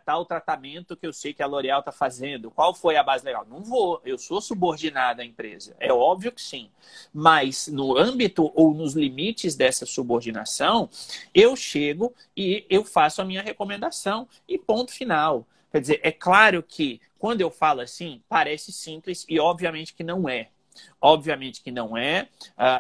tal tratamento que eu sei que a L'Oréal está fazendo, qual foi a base legal? Não vou, eu sou subordinado à empresa. É óbvio que sim. Mas no âmbito ou nos limites dessa subordinação, eu chego e eu faço a minha recomendação e ponto final. Quer dizer, é claro que quando eu falo assim, parece simples e obviamente que não é. Obviamente que não é.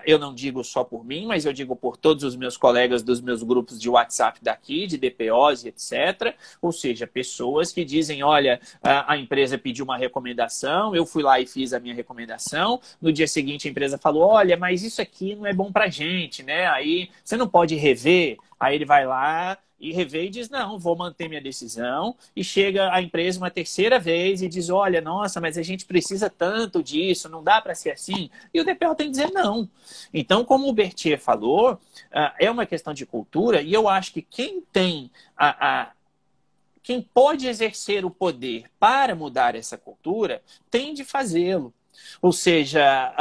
Eu não digo só por mim, mas eu digo por todos os meus colegas dos meus grupos de WhatsApp daqui, de DPOs e etc. Ou seja, pessoas que dizem, olha, a empresa pediu uma recomendação, eu fui lá e fiz a minha recomendação, no dia seguinte a empresa falou, olha, mas isso aqui não é bom pra gente, né? Aí você não pode rever. Aí ele vai lá e revê e diz, não, vou manter minha decisão. E chega a empresa uma terceira vez e diz, olha, nossa, mas a gente precisa tanto disso, não dá para ser assim. E o DPO tem que dizer não. Então, como o Berthier falou, é uma questão de cultura e eu acho que quem tem quem pode exercer o poder para mudar essa cultura tem de fazê-lo. Ou seja,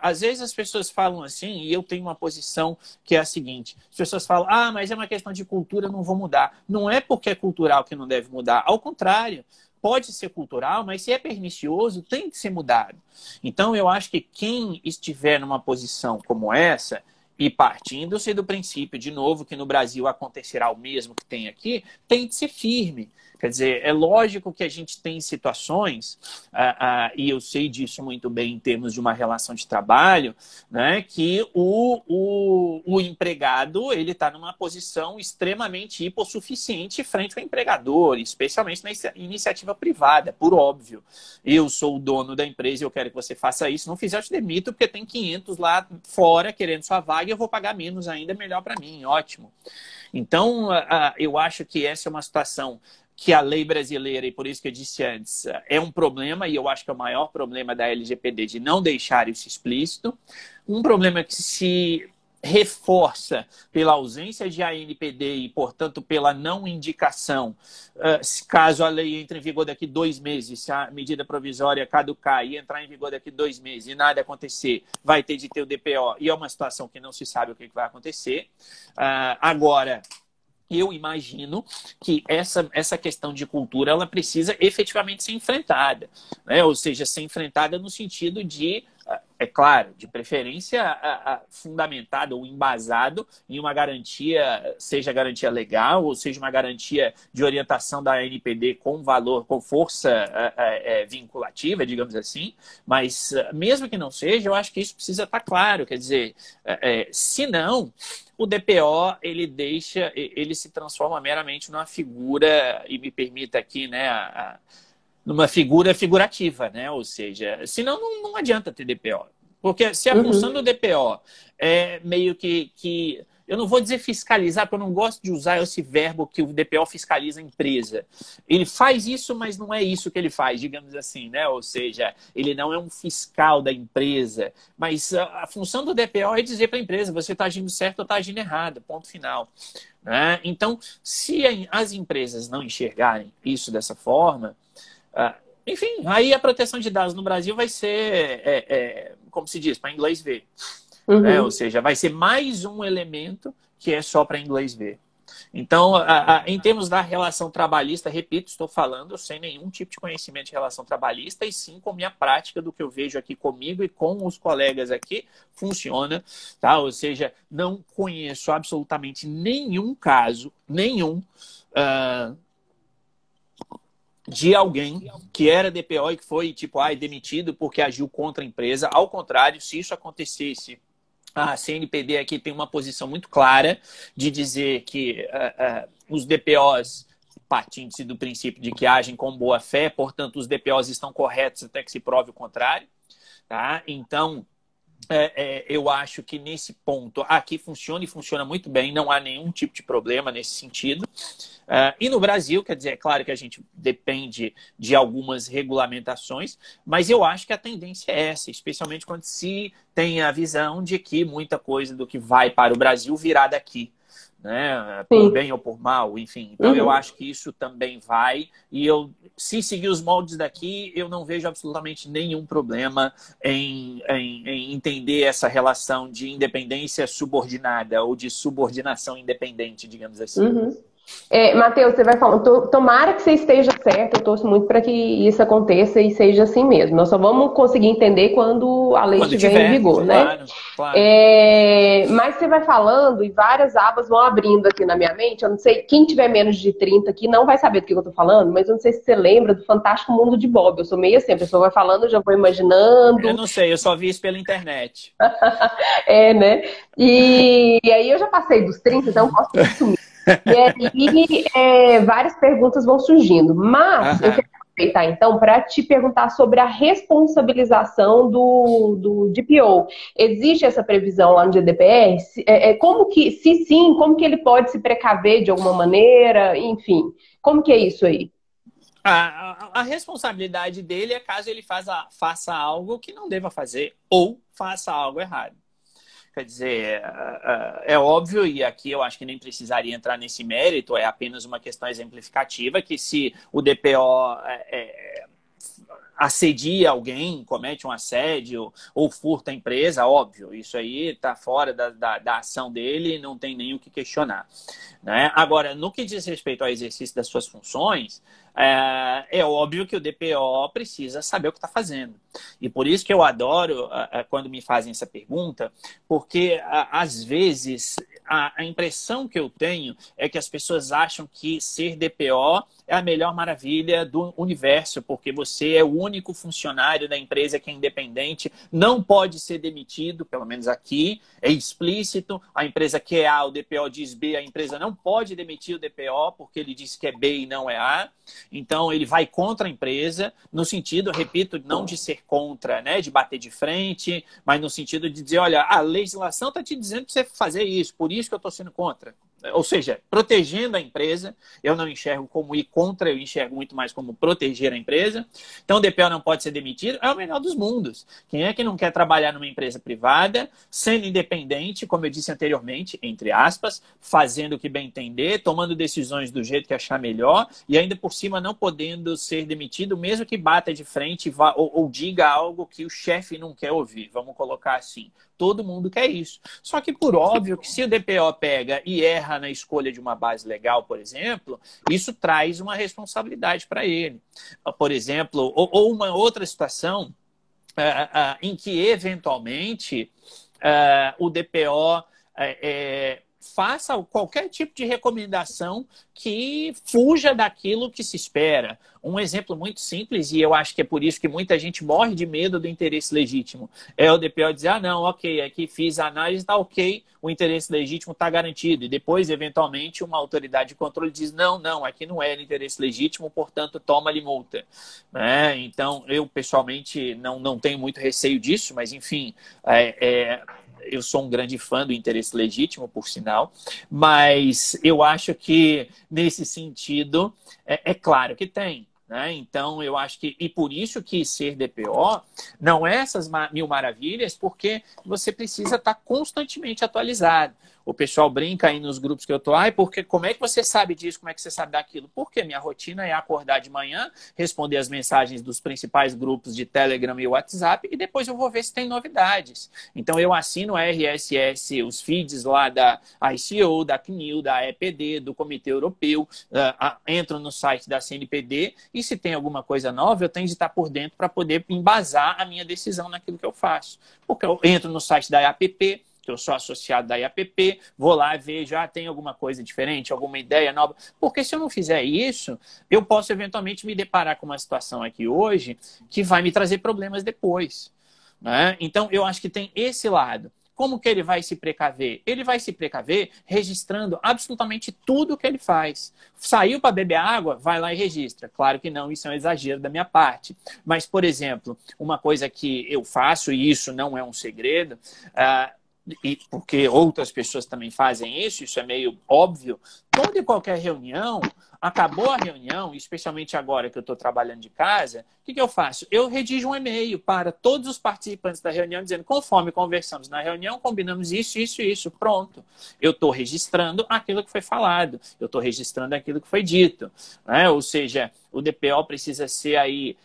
às vezes as pessoas falam assim, e eu tenho uma posição que é a seguinte, as pessoas falam, mas é uma questão de cultura, eu não vou mudar. Não é porque é cultural que não deve mudar, ao contrário, pode ser cultural, mas se é pernicioso, tem que ser mudado. Então, eu acho que quem estiver numa posição como essa, e partindo-se do princípio, de novo, que no Brasil acontecerá o mesmo que tem aqui, tem de ser firme. Quer dizer, é lógico que a gente tem situações, e eu sei disso muito bem em termos de uma relação de trabalho, né, que o empregado ele está numa posição extremamente hipossuficiente frente ao empregador, especialmente na iniciativa privada, por óbvio. Eu sou o dono da empresa e eu quero que você faça isso. Não fizer, eu te demito, porque tem 500 lá fora querendo sua vaga e eu vou pagar menos ainda, melhor para mim, ótimo. Então, eu acho que essa é uma situação que a lei brasileira, e por isso que eu disse antes, é um problema, e eu acho que é o maior problema da LGPD de não deixar isso explícito. Um problema que se reforça pela ausência de ANPD e, portanto, pela não indicação, caso a lei entre em vigor daqui 2 meses, se a medida provisória caducar e entrar em vigor daqui 2 meses e nada acontecer, vai ter de ter o DPO, e é uma situação que não se sabe o que vai acontecer. Agora, eu imagino que essa questão de cultura ela precisa efetivamente ser enfrentada, né? Ou seja, ser enfrentada no sentido de, é claro, de preferência fundamentado ou embasado em uma garantia, seja garantia legal ou seja uma garantia de orientação da ANPD com valor, com força vinculativa, digamos assim, mas mesmo que não seja, eu acho que isso precisa estar claro, quer dizer, se não, o DPO ele se transforma meramente numa figura, e me permita aqui, né, numa figura figurativa, né? Ou seja, senão não adianta ter DPO. Porque se a função do DPO é meio que eu não vou dizer fiscalizar, porque eu não gosto de usar esse verbo que o DPO fiscaliza a empresa. Ele faz isso, mas não é isso que ele faz, digamos assim, né? Ou seja, ele não é um fiscal da empresa. Mas a função do DPO é dizer para a empresa, você está agindo certo ou está agindo errado, ponto final. Né? Então, se as empresas não enxergarem isso dessa forma, enfim, aí a proteção de dados no Brasil vai ser, como se diz, para inglês ver. Né? Ou seja, vai ser mais um elemento que é só para inglês ver. Então, em termos da relação trabalhista, repito, estou falando sem nenhum tipo de conhecimento de relação trabalhista e sim com minha prática do que eu vejo aqui comigo e com os colegas aqui, funciona. Tá? Ou seja, não conheço absolutamente nenhum caso, de alguém que era DPO e que foi, tipo, demitido porque agiu contra a empresa. Ao contrário, se isso acontecesse, a CNPD aqui tem uma posição muito clara de dizer que os DPOs, partindo-se do princípio de que agem com boa fé, portanto, os DPOs estão corretos até que se prove o contrário. Tá? Então, eu acho que nesse ponto aqui funciona e funciona muito bem, não há nenhum tipo de problema nesse sentido. E no Brasil, quer dizer, é claro que a gente depende de algumas regulamentações, mas eu acho que a tendência é essa, especialmente quando se tem a visão de que muita coisa do que vai para o Brasil virá daqui, né? Por bem ou por mal, enfim. Então eu acho que isso também vai, e se seguir os moldes daqui, eu não vejo absolutamente nenhum problema em entender essa relação de independência subordinada ou de subordinação independente, digamos assim. Matheus, você vai falando, tomara que você esteja certo, eu torço muito para que isso aconteça e seja assim mesmo. Nós só vamos conseguir entender quando a lei Quando estiver em tiver, vigor, né? claro, claro. Mas você vai falando e várias abas vão abrindo aqui na minha mente. Eu não sei, quem tiver menos de 30 aqui não vai saber do que eu tô falando, mas eu não sei se você lembra do Fantástico Mundo de Bob. Eu sou meio assim, a pessoa vai falando, eu já vou Eu imaginando. não sei, eu só vi isso pela internet. Né? E aí eu já passei dos 30, então eu posso assumir. E aí várias perguntas vão surgindo. Mas eu Aham. quero aproveitar então para te perguntar sobre a responsabilização do DPO. Existe essa previsão lá no GDPR? Como que, se sim, como que ele pode se precaver de alguma maneira? Enfim, como que é isso aí? A responsabilidade dele é caso ele faça algo que não deva fazer ou faça algo errado. Quer dizer, é óbvio, e aqui eu acho que nem precisaria entrar nesse mérito, é apenas uma questão exemplificativa, que se o DPO assedia alguém, comete um assédio ou furta a empresa, óbvio, isso aí está fora da ação dele e não tem nem o que questionar. Né? Agora, no que diz respeito ao exercício das suas funções, é óbvio que o DPO precisa saber o que está fazendo. E por isso que eu adoro quando me fazem essa pergunta, porque às vezes a impressão que eu tenho é que as pessoas acham que ser DPO é a melhor maravilha do universo, porque você é o único funcionário da empresa que é independente, não pode ser demitido, pelo menos aqui, é explícito, a empresa quer A, o DPO diz B, a empresa não pode demitir o DPO porque ele disse que é B e não é A, então ele vai contra a empresa, no sentido, repito, não de ser contra, né, de bater de frente, mas no sentido de dizer, olha, a legislação está te dizendo para você fazer isso, por isso que eu estou sendo contra. Ou seja, protegendo a empresa, eu não enxergo como ir contra, eu enxergo muito mais como proteger a empresa. Então, o DPO não pode ser demitido, é o melhor dos mundos. Quem é que não quer trabalhar numa empresa privada, sendo independente, como eu disse anteriormente, entre aspas, fazendo o que bem entender, tomando decisões do jeito que achar melhor e ainda por cima não podendo ser demitido, mesmo que bata de frente ou diga algo que o chefe não quer ouvir, vamos colocar assim. Todo mundo quer isso. Só que, por óbvio, que se o DPO pega e erra na escolha de uma base legal, por exemplo, isso traz uma responsabilidade para ele. Por exemplo, ou uma outra situação em que, eventualmente, o DPO faça qualquer tipo de recomendação que fuja daquilo que se espera. Um exemplo muito simples, e eu acho que é por isso que muita gente morre de medo do interesse legítimo, é o DPO dizer, ah, não, ok, aqui fiz a análise, está ok, o interesse legítimo está garantido. E depois, eventualmente, uma autoridade de controle diz, não, não, aqui não é interesse legítimo, portanto, toma-lhe multa. Né? Então, eu, pessoalmente, não tenho muito receio disso, mas, enfim, eu sou um grande fã do interesse legítimo, por sinal, mas eu acho que, nesse sentido, é claro que tem. Né? Então, eu acho que... E por isso que ser DPO não é essas mil maravilhas, porque você precisa estar constantemente atualizado. O pessoal brinca aí nos grupos que eu tô, porque como é que você sabe disso, como é que você sabe daquilo? Porque minha rotina é acordar de manhã, responder as mensagens dos principais grupos de Telegram e WhatsApp, e depois eu vou ver se tem novidades. Então eu assino a RSS, os feeds lá da ICO, da CNIL, da EPD, do Comitê Europeu, entro no site da CNPD, e se tem alguma coisa nova, eu tenho de estar por dentro para poder embasar a minha decisão naquilo que eu faço. Porque eu entro no site da IAPP, que eu sou associado da IAPP, vou lá ver, já tem alguma coisa diferente, alguma ideia nova. Porque se eu não fizer isso, eu posso eventualmente me deparar com uma situação aqui hoje que vai me trazer problemas depois. Né? Então, eu acho que tem esse lado. Como que ele vai se precaver? Ele vai se precaver registrando absolutamente tudo o que ele faz. Saiu para beber água, vai lá e registra. Claro que não, isso é um exagero da minha parte. Mas, por exemplo, uma coisa que eu faço, e isso não é um segredo, e porque outras pessoas também fazem isso é meio óbvio, toda e qualquer reunião, acabou a reunião, especialmente agora que eu estou trabalhando de casa, o que eu faço? Eu redijo um e-mail para todos os participantes da reunião, dizendo, conforme conversamos na reunião, combinamos isso, isso e isso, pronto. Eu estou registrando aquilo que foi falado, eu estou registrando aquilo que foi dito. Né? Ou seja, o DPO precisa ser aí,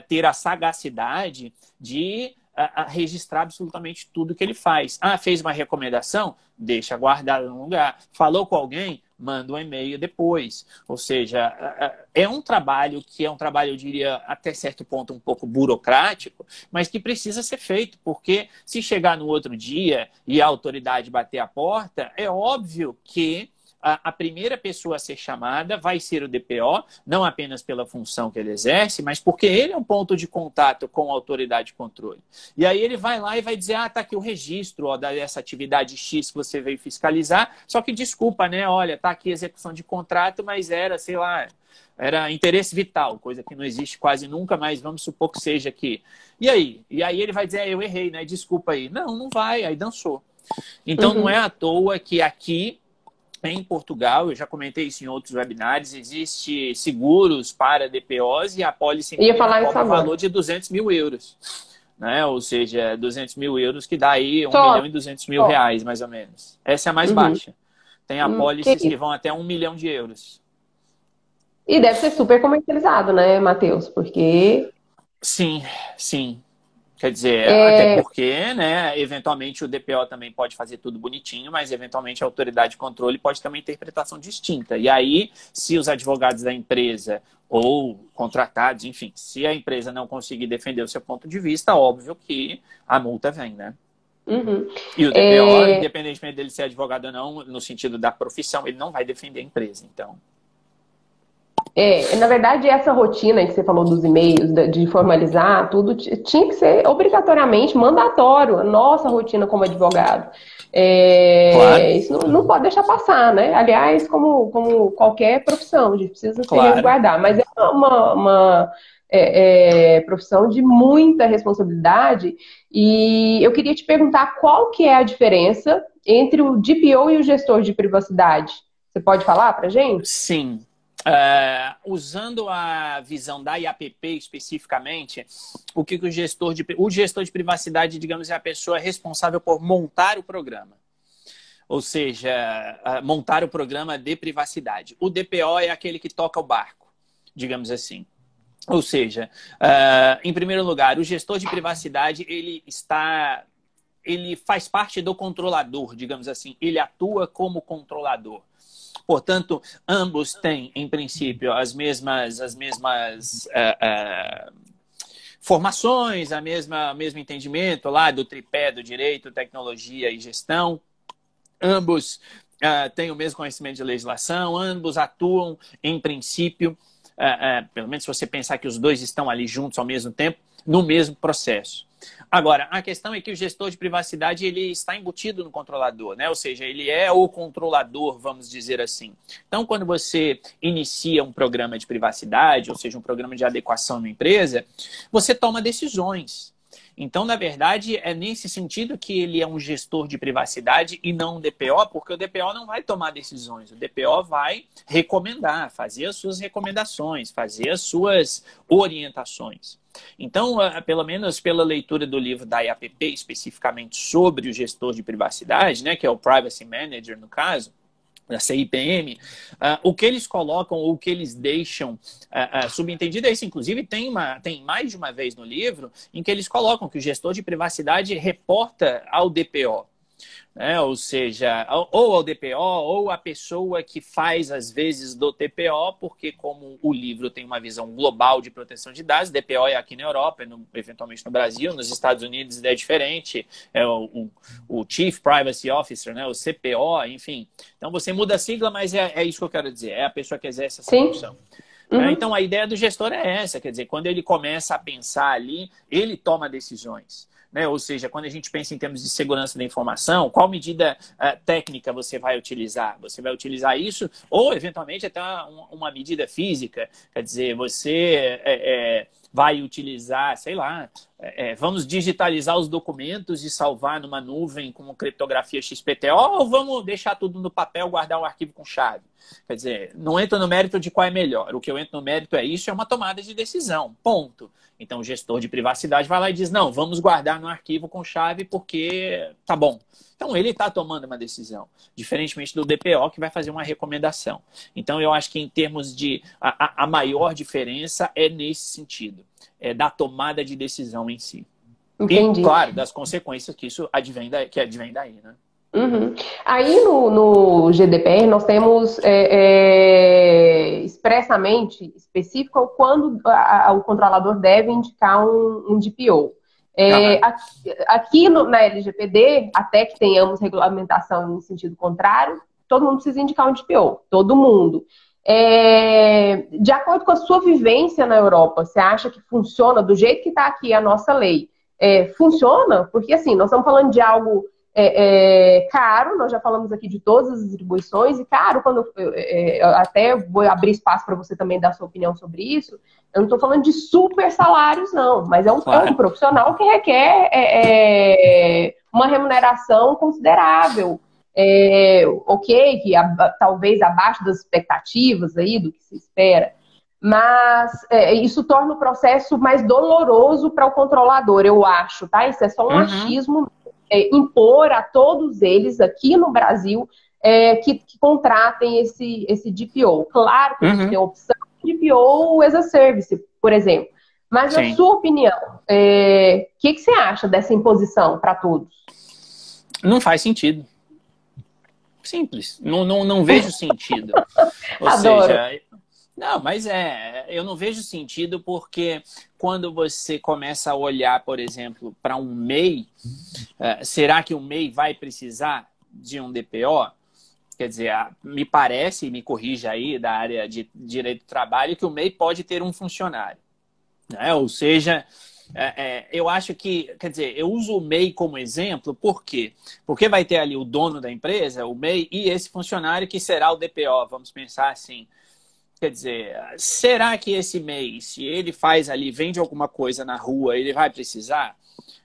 ter a sagacidade de a registrar absolutamente tudo que ele faz. Fez uma recomendação? Deixa guardado no lugar. Falou com alguém? manda um e-mail depois. Ou seja, é um trabalho que é um trabalho, eu diria, até certo ponto um pouco burocrático, mas que precisa ser feito, porque se chegar no outro dia e a autoridade bater a porta, é óbvio que a primeira pessoa a ser chamada vai ser o DPO, não apenas pela função que ele exerce, mas porque ele é um ponto de contato com a autoridade de controle. E aí ele vai lá e vai dizer, tá aqui o registro dessa atividade X que você veio fiscalizar, só que desculpa, né? Olha, tá aqui a execução de contrato, mas era, sei lá, era interesse vital, coisa que não existe quase nunca, mas vamos supor que seja aqui. E aí? E aí ele vai dizer, eu errei, né? Desculpa aí. Não vai, aí dançou. Então não é à toa que aqui em Portugal, eu já comentei isso em outros webinários, existe seguros para DPOs e a pólice cobra o valor de 200 mil euros. Né? Ou seja, 200 mil euros que dá aí 1 milhão e 200 mil reais, mais ou menos. Essa é a mais baixa. Tem apólices que vão até 1 milhão de euros. E deve ser super comercializado, né, Matheus? Porque... Sim, sim. Quer dizer, até porque, né, eventualmente o DPO também pode fazer tudo bonitinho, mas eventualmente a autoridade de controle pode ter uma interpretação distinta. E aí, se os advogados da empresa ou contratados, enfim, se a empresa não conseguir defender o seu ponto de vista, óbvio que a multa vem, né? E o DPO, independentemente dele ser advogado ou não, no sentido da profissão, ele não vai defender a empresa, então... na verdade, essa rotina que você falou dos e-mails, de formalizar tudo, tinha que ser obrigatoriamente mandatório, a nossa rotina como advogado. Claro. Isso não pode deixar passar, né? Aliás, como qualquer profissão, a gente precisa se resguardar. Mas é uma profissão de muita responsabilidade e eu queria te perguntar qual que é a diferença entre o DPO e o gestor de privacidade. Você pode falar pra gente? Sim. Usando a visão da IAPP especificamente, o que o gestor de privacidade, digamos, é a pessoa responsável por montar o programa. Ou seja, montar o programa de privacidade. O DPO é aquele que toca o barco, digamos assim. Ou seja, em primeiro lugar, o gestor de privacidade, ele faz parte do controlador, digamos assim. Ele atua como controlador. Portanto, ambos têm, em princípio, as mesmas formações, o mesmo entendimento lá do tripé do direito, tecnologia e gestão. Ambos têm o mesmo conhecimento de legislação, ambos atuam, em princípio, pelo menos se você pensar que os dois estão ali juntos ao mesmo tempo, no mesmo processo. Agora, a questão é que o gestor de privacidade ele está embutido no controlador, né? Ou seja, ele é o controlador, vamos dizer assim. Então, quando você inicia um programa de privacidade, ou seja, um programa de adequação na empresa, você toma decisões. Então, na verdade, é nesse sentido que ele é um gestor de privacidade e não um DPO, porque o DPO não vai tomar decisões. O DPO vai recomendar, fazer as suas recomendações, fazer as suas orientações. Então, pelo menos pela leitura do livro da IAPP, especificamente sobre o gestor de privacidade, né, que é o Privacy Manager, no caso, da CIPM, o que eles colocam, o que eles deixam subentendido é isso. Inclusive, tem mais de uma vez no livro em que eles colocam que o gestor de privacidade reporta ao DPO. Ou seja, ou ao DPO ou a pessoa que faz, às vezes, do TPO, porque como o livro tem uma visão global de proteção de dados, DPO é aqui na Europa, eventualmente no Brasil, nos Estados Unidos é diferente, é o Chief Privacy Officer, né, o CPO, enfim. Então você muda a sigla, mas é isso que eu quero dizer, é a pessoa que exerce essa função. Então a ideia do gestor é essa, quer dizer, quando ele começa a pensar ali, ele toma decisões. Ou seja, quando a gente pensa em termos de segurança da informação, qual medida técnica você vai utilizar? Você vai utilizar isso ou, eventualmente, até uma medida física. Quer dizer, você vai utilizar, sei lá, vamos digitalizar os documentos e salvar numa nuvem com criptografia XPTO ou vamos deixar tudo no papel, guardar o arquivo com chave? Quer dizer, não entro no mérito de qual é melhor. O que eu entro no mérito é uma tomada de decisão, ponto. Então o gestor de privacidade vai lá e diz, não, vamos guardar no arquivo com chave porque tá bom. Então ele está tomando uma decisão, diferentemente do DPO que vai fazer uma recomendação. Então eu acho que em termos de... A maior diferença é nesse sentido, da tomada de decisão em si. Entendi. E, claro, das consequências que isso advém daí, né? Uhum. Aí no GDPR nós temos expressamente específico quando o controlador deve indicar um DPO. Aham. Aqui na LGPD, até que tenhamos regulamentação em sentido contrário, todo mundo precisa indicar um DPO, todo mundo. De acordo com a sua vivência na Europa, você acha que funciona do jeito que está aqui a nossa lei? Funciona? Porque assim, nós estamos falando de algo caro, nós já falamos aqui de todas as atribuições, e caro, quando eu até vou abrir espaço para você também dar sua opinião sobre isso, eu não estou falando de super salários, não, mas é um Claro. profissional que requer uma remuneração considerável, ok, que talvez abaixo das expectativas aí, do que se espera, mas isso torna o processo mais doloroso para o controlador, eu acho, tá? Isso é só um Uhum. achismo, impor a todos eles aqui no Brasil que contratem esse DPO. Claro que a gente tem Uhum. a opção de DPO as a service, por exemplo. Mas, na Sim. sua opinião, que você acha dessa imposição para todos? Não faz sentido. Simples. Não vejo sentido. Ou Adoro. seja, não, mas eu não vejo sentido porque quando você começa a olhar, por exemplo, para um MEI, será que o MEI vai precisar de um DPO? Quer dizer, me parece, me corrija aí da área de direito do trabalho, que o MEI pode ter um funcionário, né? Ou seja, eu acho que, quer dizer, eu uso o MEI como exemplo, por quê? Porque vai ter ali o dono da empresa, o MEI, e esse funcionário que será o DPO, vamos pensar assim. Quer dizer, será que esse MEI, se ele faz ali, vende alguma coisa na rua, ele vai precisar?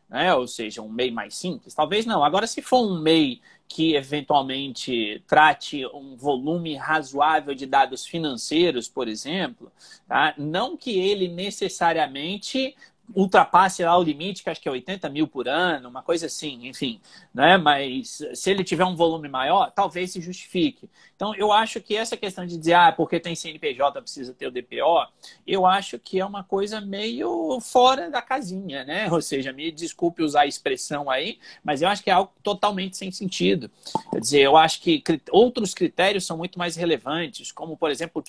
Né? Ou seja, um MEI mais simples? Talvez não. Agora, se for um MEI que eventualmente trate um volume razoável de dados financeiros, por exemplo, tá? Não que ele necessariamente ultrapasse lá o limite, que acho que é 80 mil por ano, uma coisa assim, enfim, né? Mas se ele tiver um volume maior, talvez se justifique. Então, eu acho que essa questão de dizer, porque tem CNPJ, precisa ter o DPO, eu acho que é uma coisa meio fora da casinha, né? Ou seja, me desculpe usar a expressão aí, mas eu acho que é algo totalmente sem sentido. Quer dizer, eu acho que outros critérios são muito mais relevantes, como, por exemplo,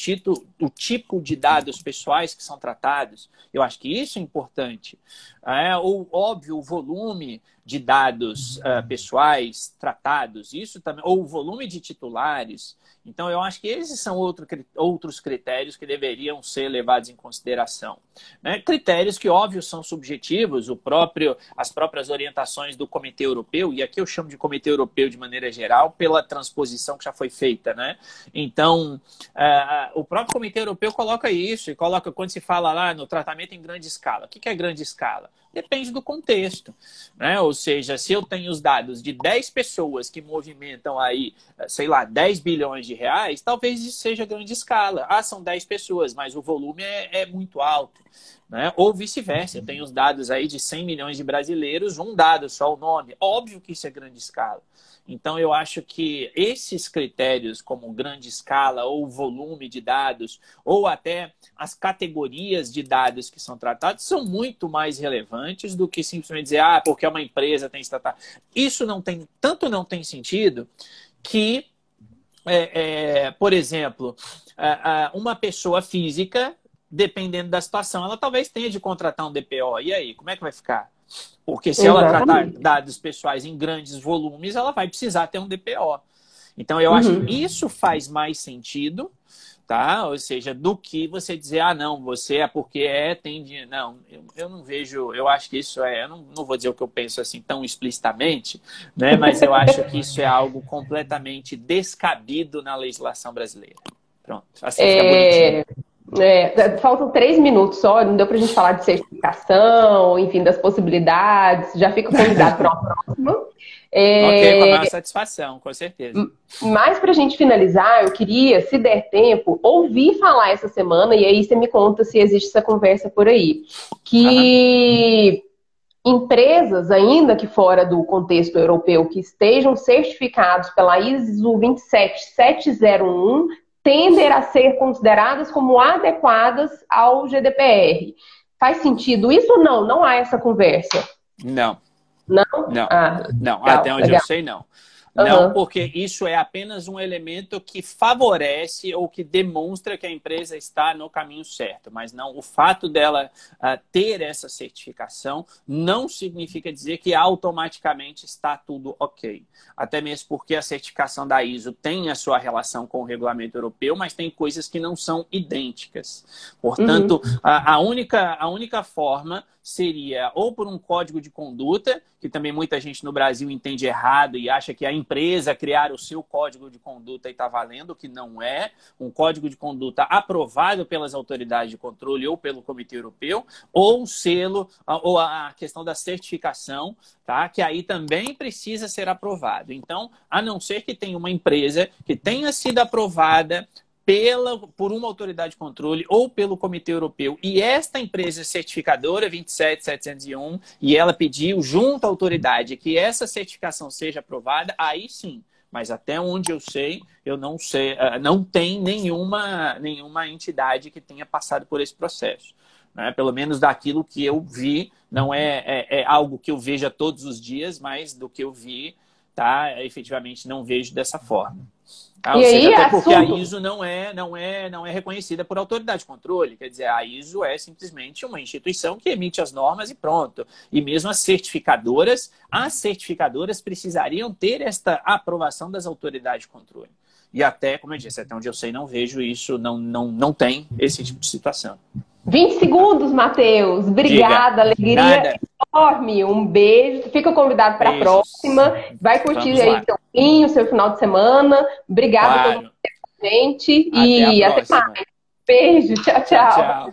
o tipo de dados pessoais que são tratados. Eu acho que isso é importante. Ou, óbvio, o volume de dados pessoais tratados, isso também, ou o volume de titulares. Então, eu acho que esses são outros critérios que deveriam ser levados em consideração. Né? Critérios que, óbvio, são subjetivos, as próprias orientações do Comitê Europeu, e aqui eu chamo de Comitê Europeu de maneira geral, pela transposição que já foi feita. Né? Então, o próprio Comitê Europeu coloca isso, e coloca quando se fala lá no tratamento em grande escala. O que é grande escala? Depende do contexto, né? Ou seja, se eu tenho os dados de 10 pessoas que movimentam aí, sei lá, 10 bilhões de reais, talvez isso seja grande escala. São 10 pessoas, mas o volume é muito alto, né? Ou vice-versa, eu tenho os dados aí de 100 milhões de brasileiros, um dado, só o nome. Óbvio que isso é grande escala. Então, eu acho que esses critérios, como grande escala, ou volume de dados, ou até as categorias de dados que são tratados, são muito mais relevantes do que simplesmente dizer, porque uma empresa tem que se tratar. Isso não tem sentido que, por exemplo, uma pessoa física, dependendo da situação, ela talvez tenha de contratar um DPO. E aí, como é que vai ficar? Porque se ela tratar Exatamente. dados pessoais em grandes volumes, ela vai precisar ter um DPO. Então, eu acho que Uhum. isso faz mais sentido, tá? Ou seja, do que você dizer, não, você é porque tem dinheiro. Não, eu não vejo, eu acho que isso eu não vou dizer o que eu penso assim tão explicitamente, né? Mas eu acho que isso é algo completamente descabido na legislação brasileira. Pronto, assim fica bonitinho. É, faltam 3 minutos só, não deu para a gente falar de certificação, enfim, das possibilidades. Já fica convidado para uma próxima. Ok, com a maior É, satisfação, com certeza. mas para a gente finalizar, eu queria, se der tempo, ouvir falar essa semana, e aí você me conta se existe essa conversa por aí, Aham. que empresas, ainda que fora do contexto europeu, que estejam certificados pela ISO 27701, tendem a ser consideradas como adequadas ao GDPR. Faz sentido isso ou não? Não há essa conversa. Não, Não? não, Ah, não. Até legal, onde eu legal. sei, não. Não Aham. porque isso é apenas um elemento que favorece ou que demonstra que a empresa está no caminho certo, mas não o fato dela ter essa certificação não significa dizer que automaticamente está tudo ok. Até mesmo porque a certificação da ISO tem a sua relação com o regulamento europeu, mas tem coisas que não são idênticas. Uhum. Portanto, a única forma seria ou por um código de conduta, que também muita gente no Brasil entende errado e acha que a empresa criar o seu código de conduta e está valendo, o que não é. Um código de conduta aprovado pelas autoridades de controle ou pelo Comitê Europeu, ou o selo, ou a questão da certificação, tá? Que aí também precisa ser aprovado. Então, a não ser que tenha uma empresa que tenha sido aprovada por uma autoridade de controle ou pelo Comitê Europeu, e esta empresa certificadora 27701, e ela pediu junto à autoridade que essa certificação seja aprovada, aí sim. Mas até onde eu sei, não sei, não tem nenhuma entidade que tenha passado por esse processo. Né? Pelo menos daquilo que eu vi, não é algo que eu veja todos os dias, mas do que eu vi, tá? Efetivamente não vejo dessa forma. E Ou seja, aí, até porque a assunto. ISO não é reconhecida por autoridade de controle. Quer dizer, a ISO é simplesmente uma instituição que emite as normas e pronto. E mesmo as certificadoras precisariam ter esta aprovação das autoridades de controle. E até, como eu disse, até onde eu sei, não vejo isso, não tem esse tipo de situação. 20 segundos, Matheus. Diga. Obrigada, alegria Nada. enorme. Um beijo. Fica convidado para a Beijos. próxima. Vai curtir Vamos aí lá. seu vinho, seu final de semana. Obrigada a todo mundo Claro. que esteve com a gente Até a e até próxima. mais. Beijo. Tchau, Tchau, tchau. tchau.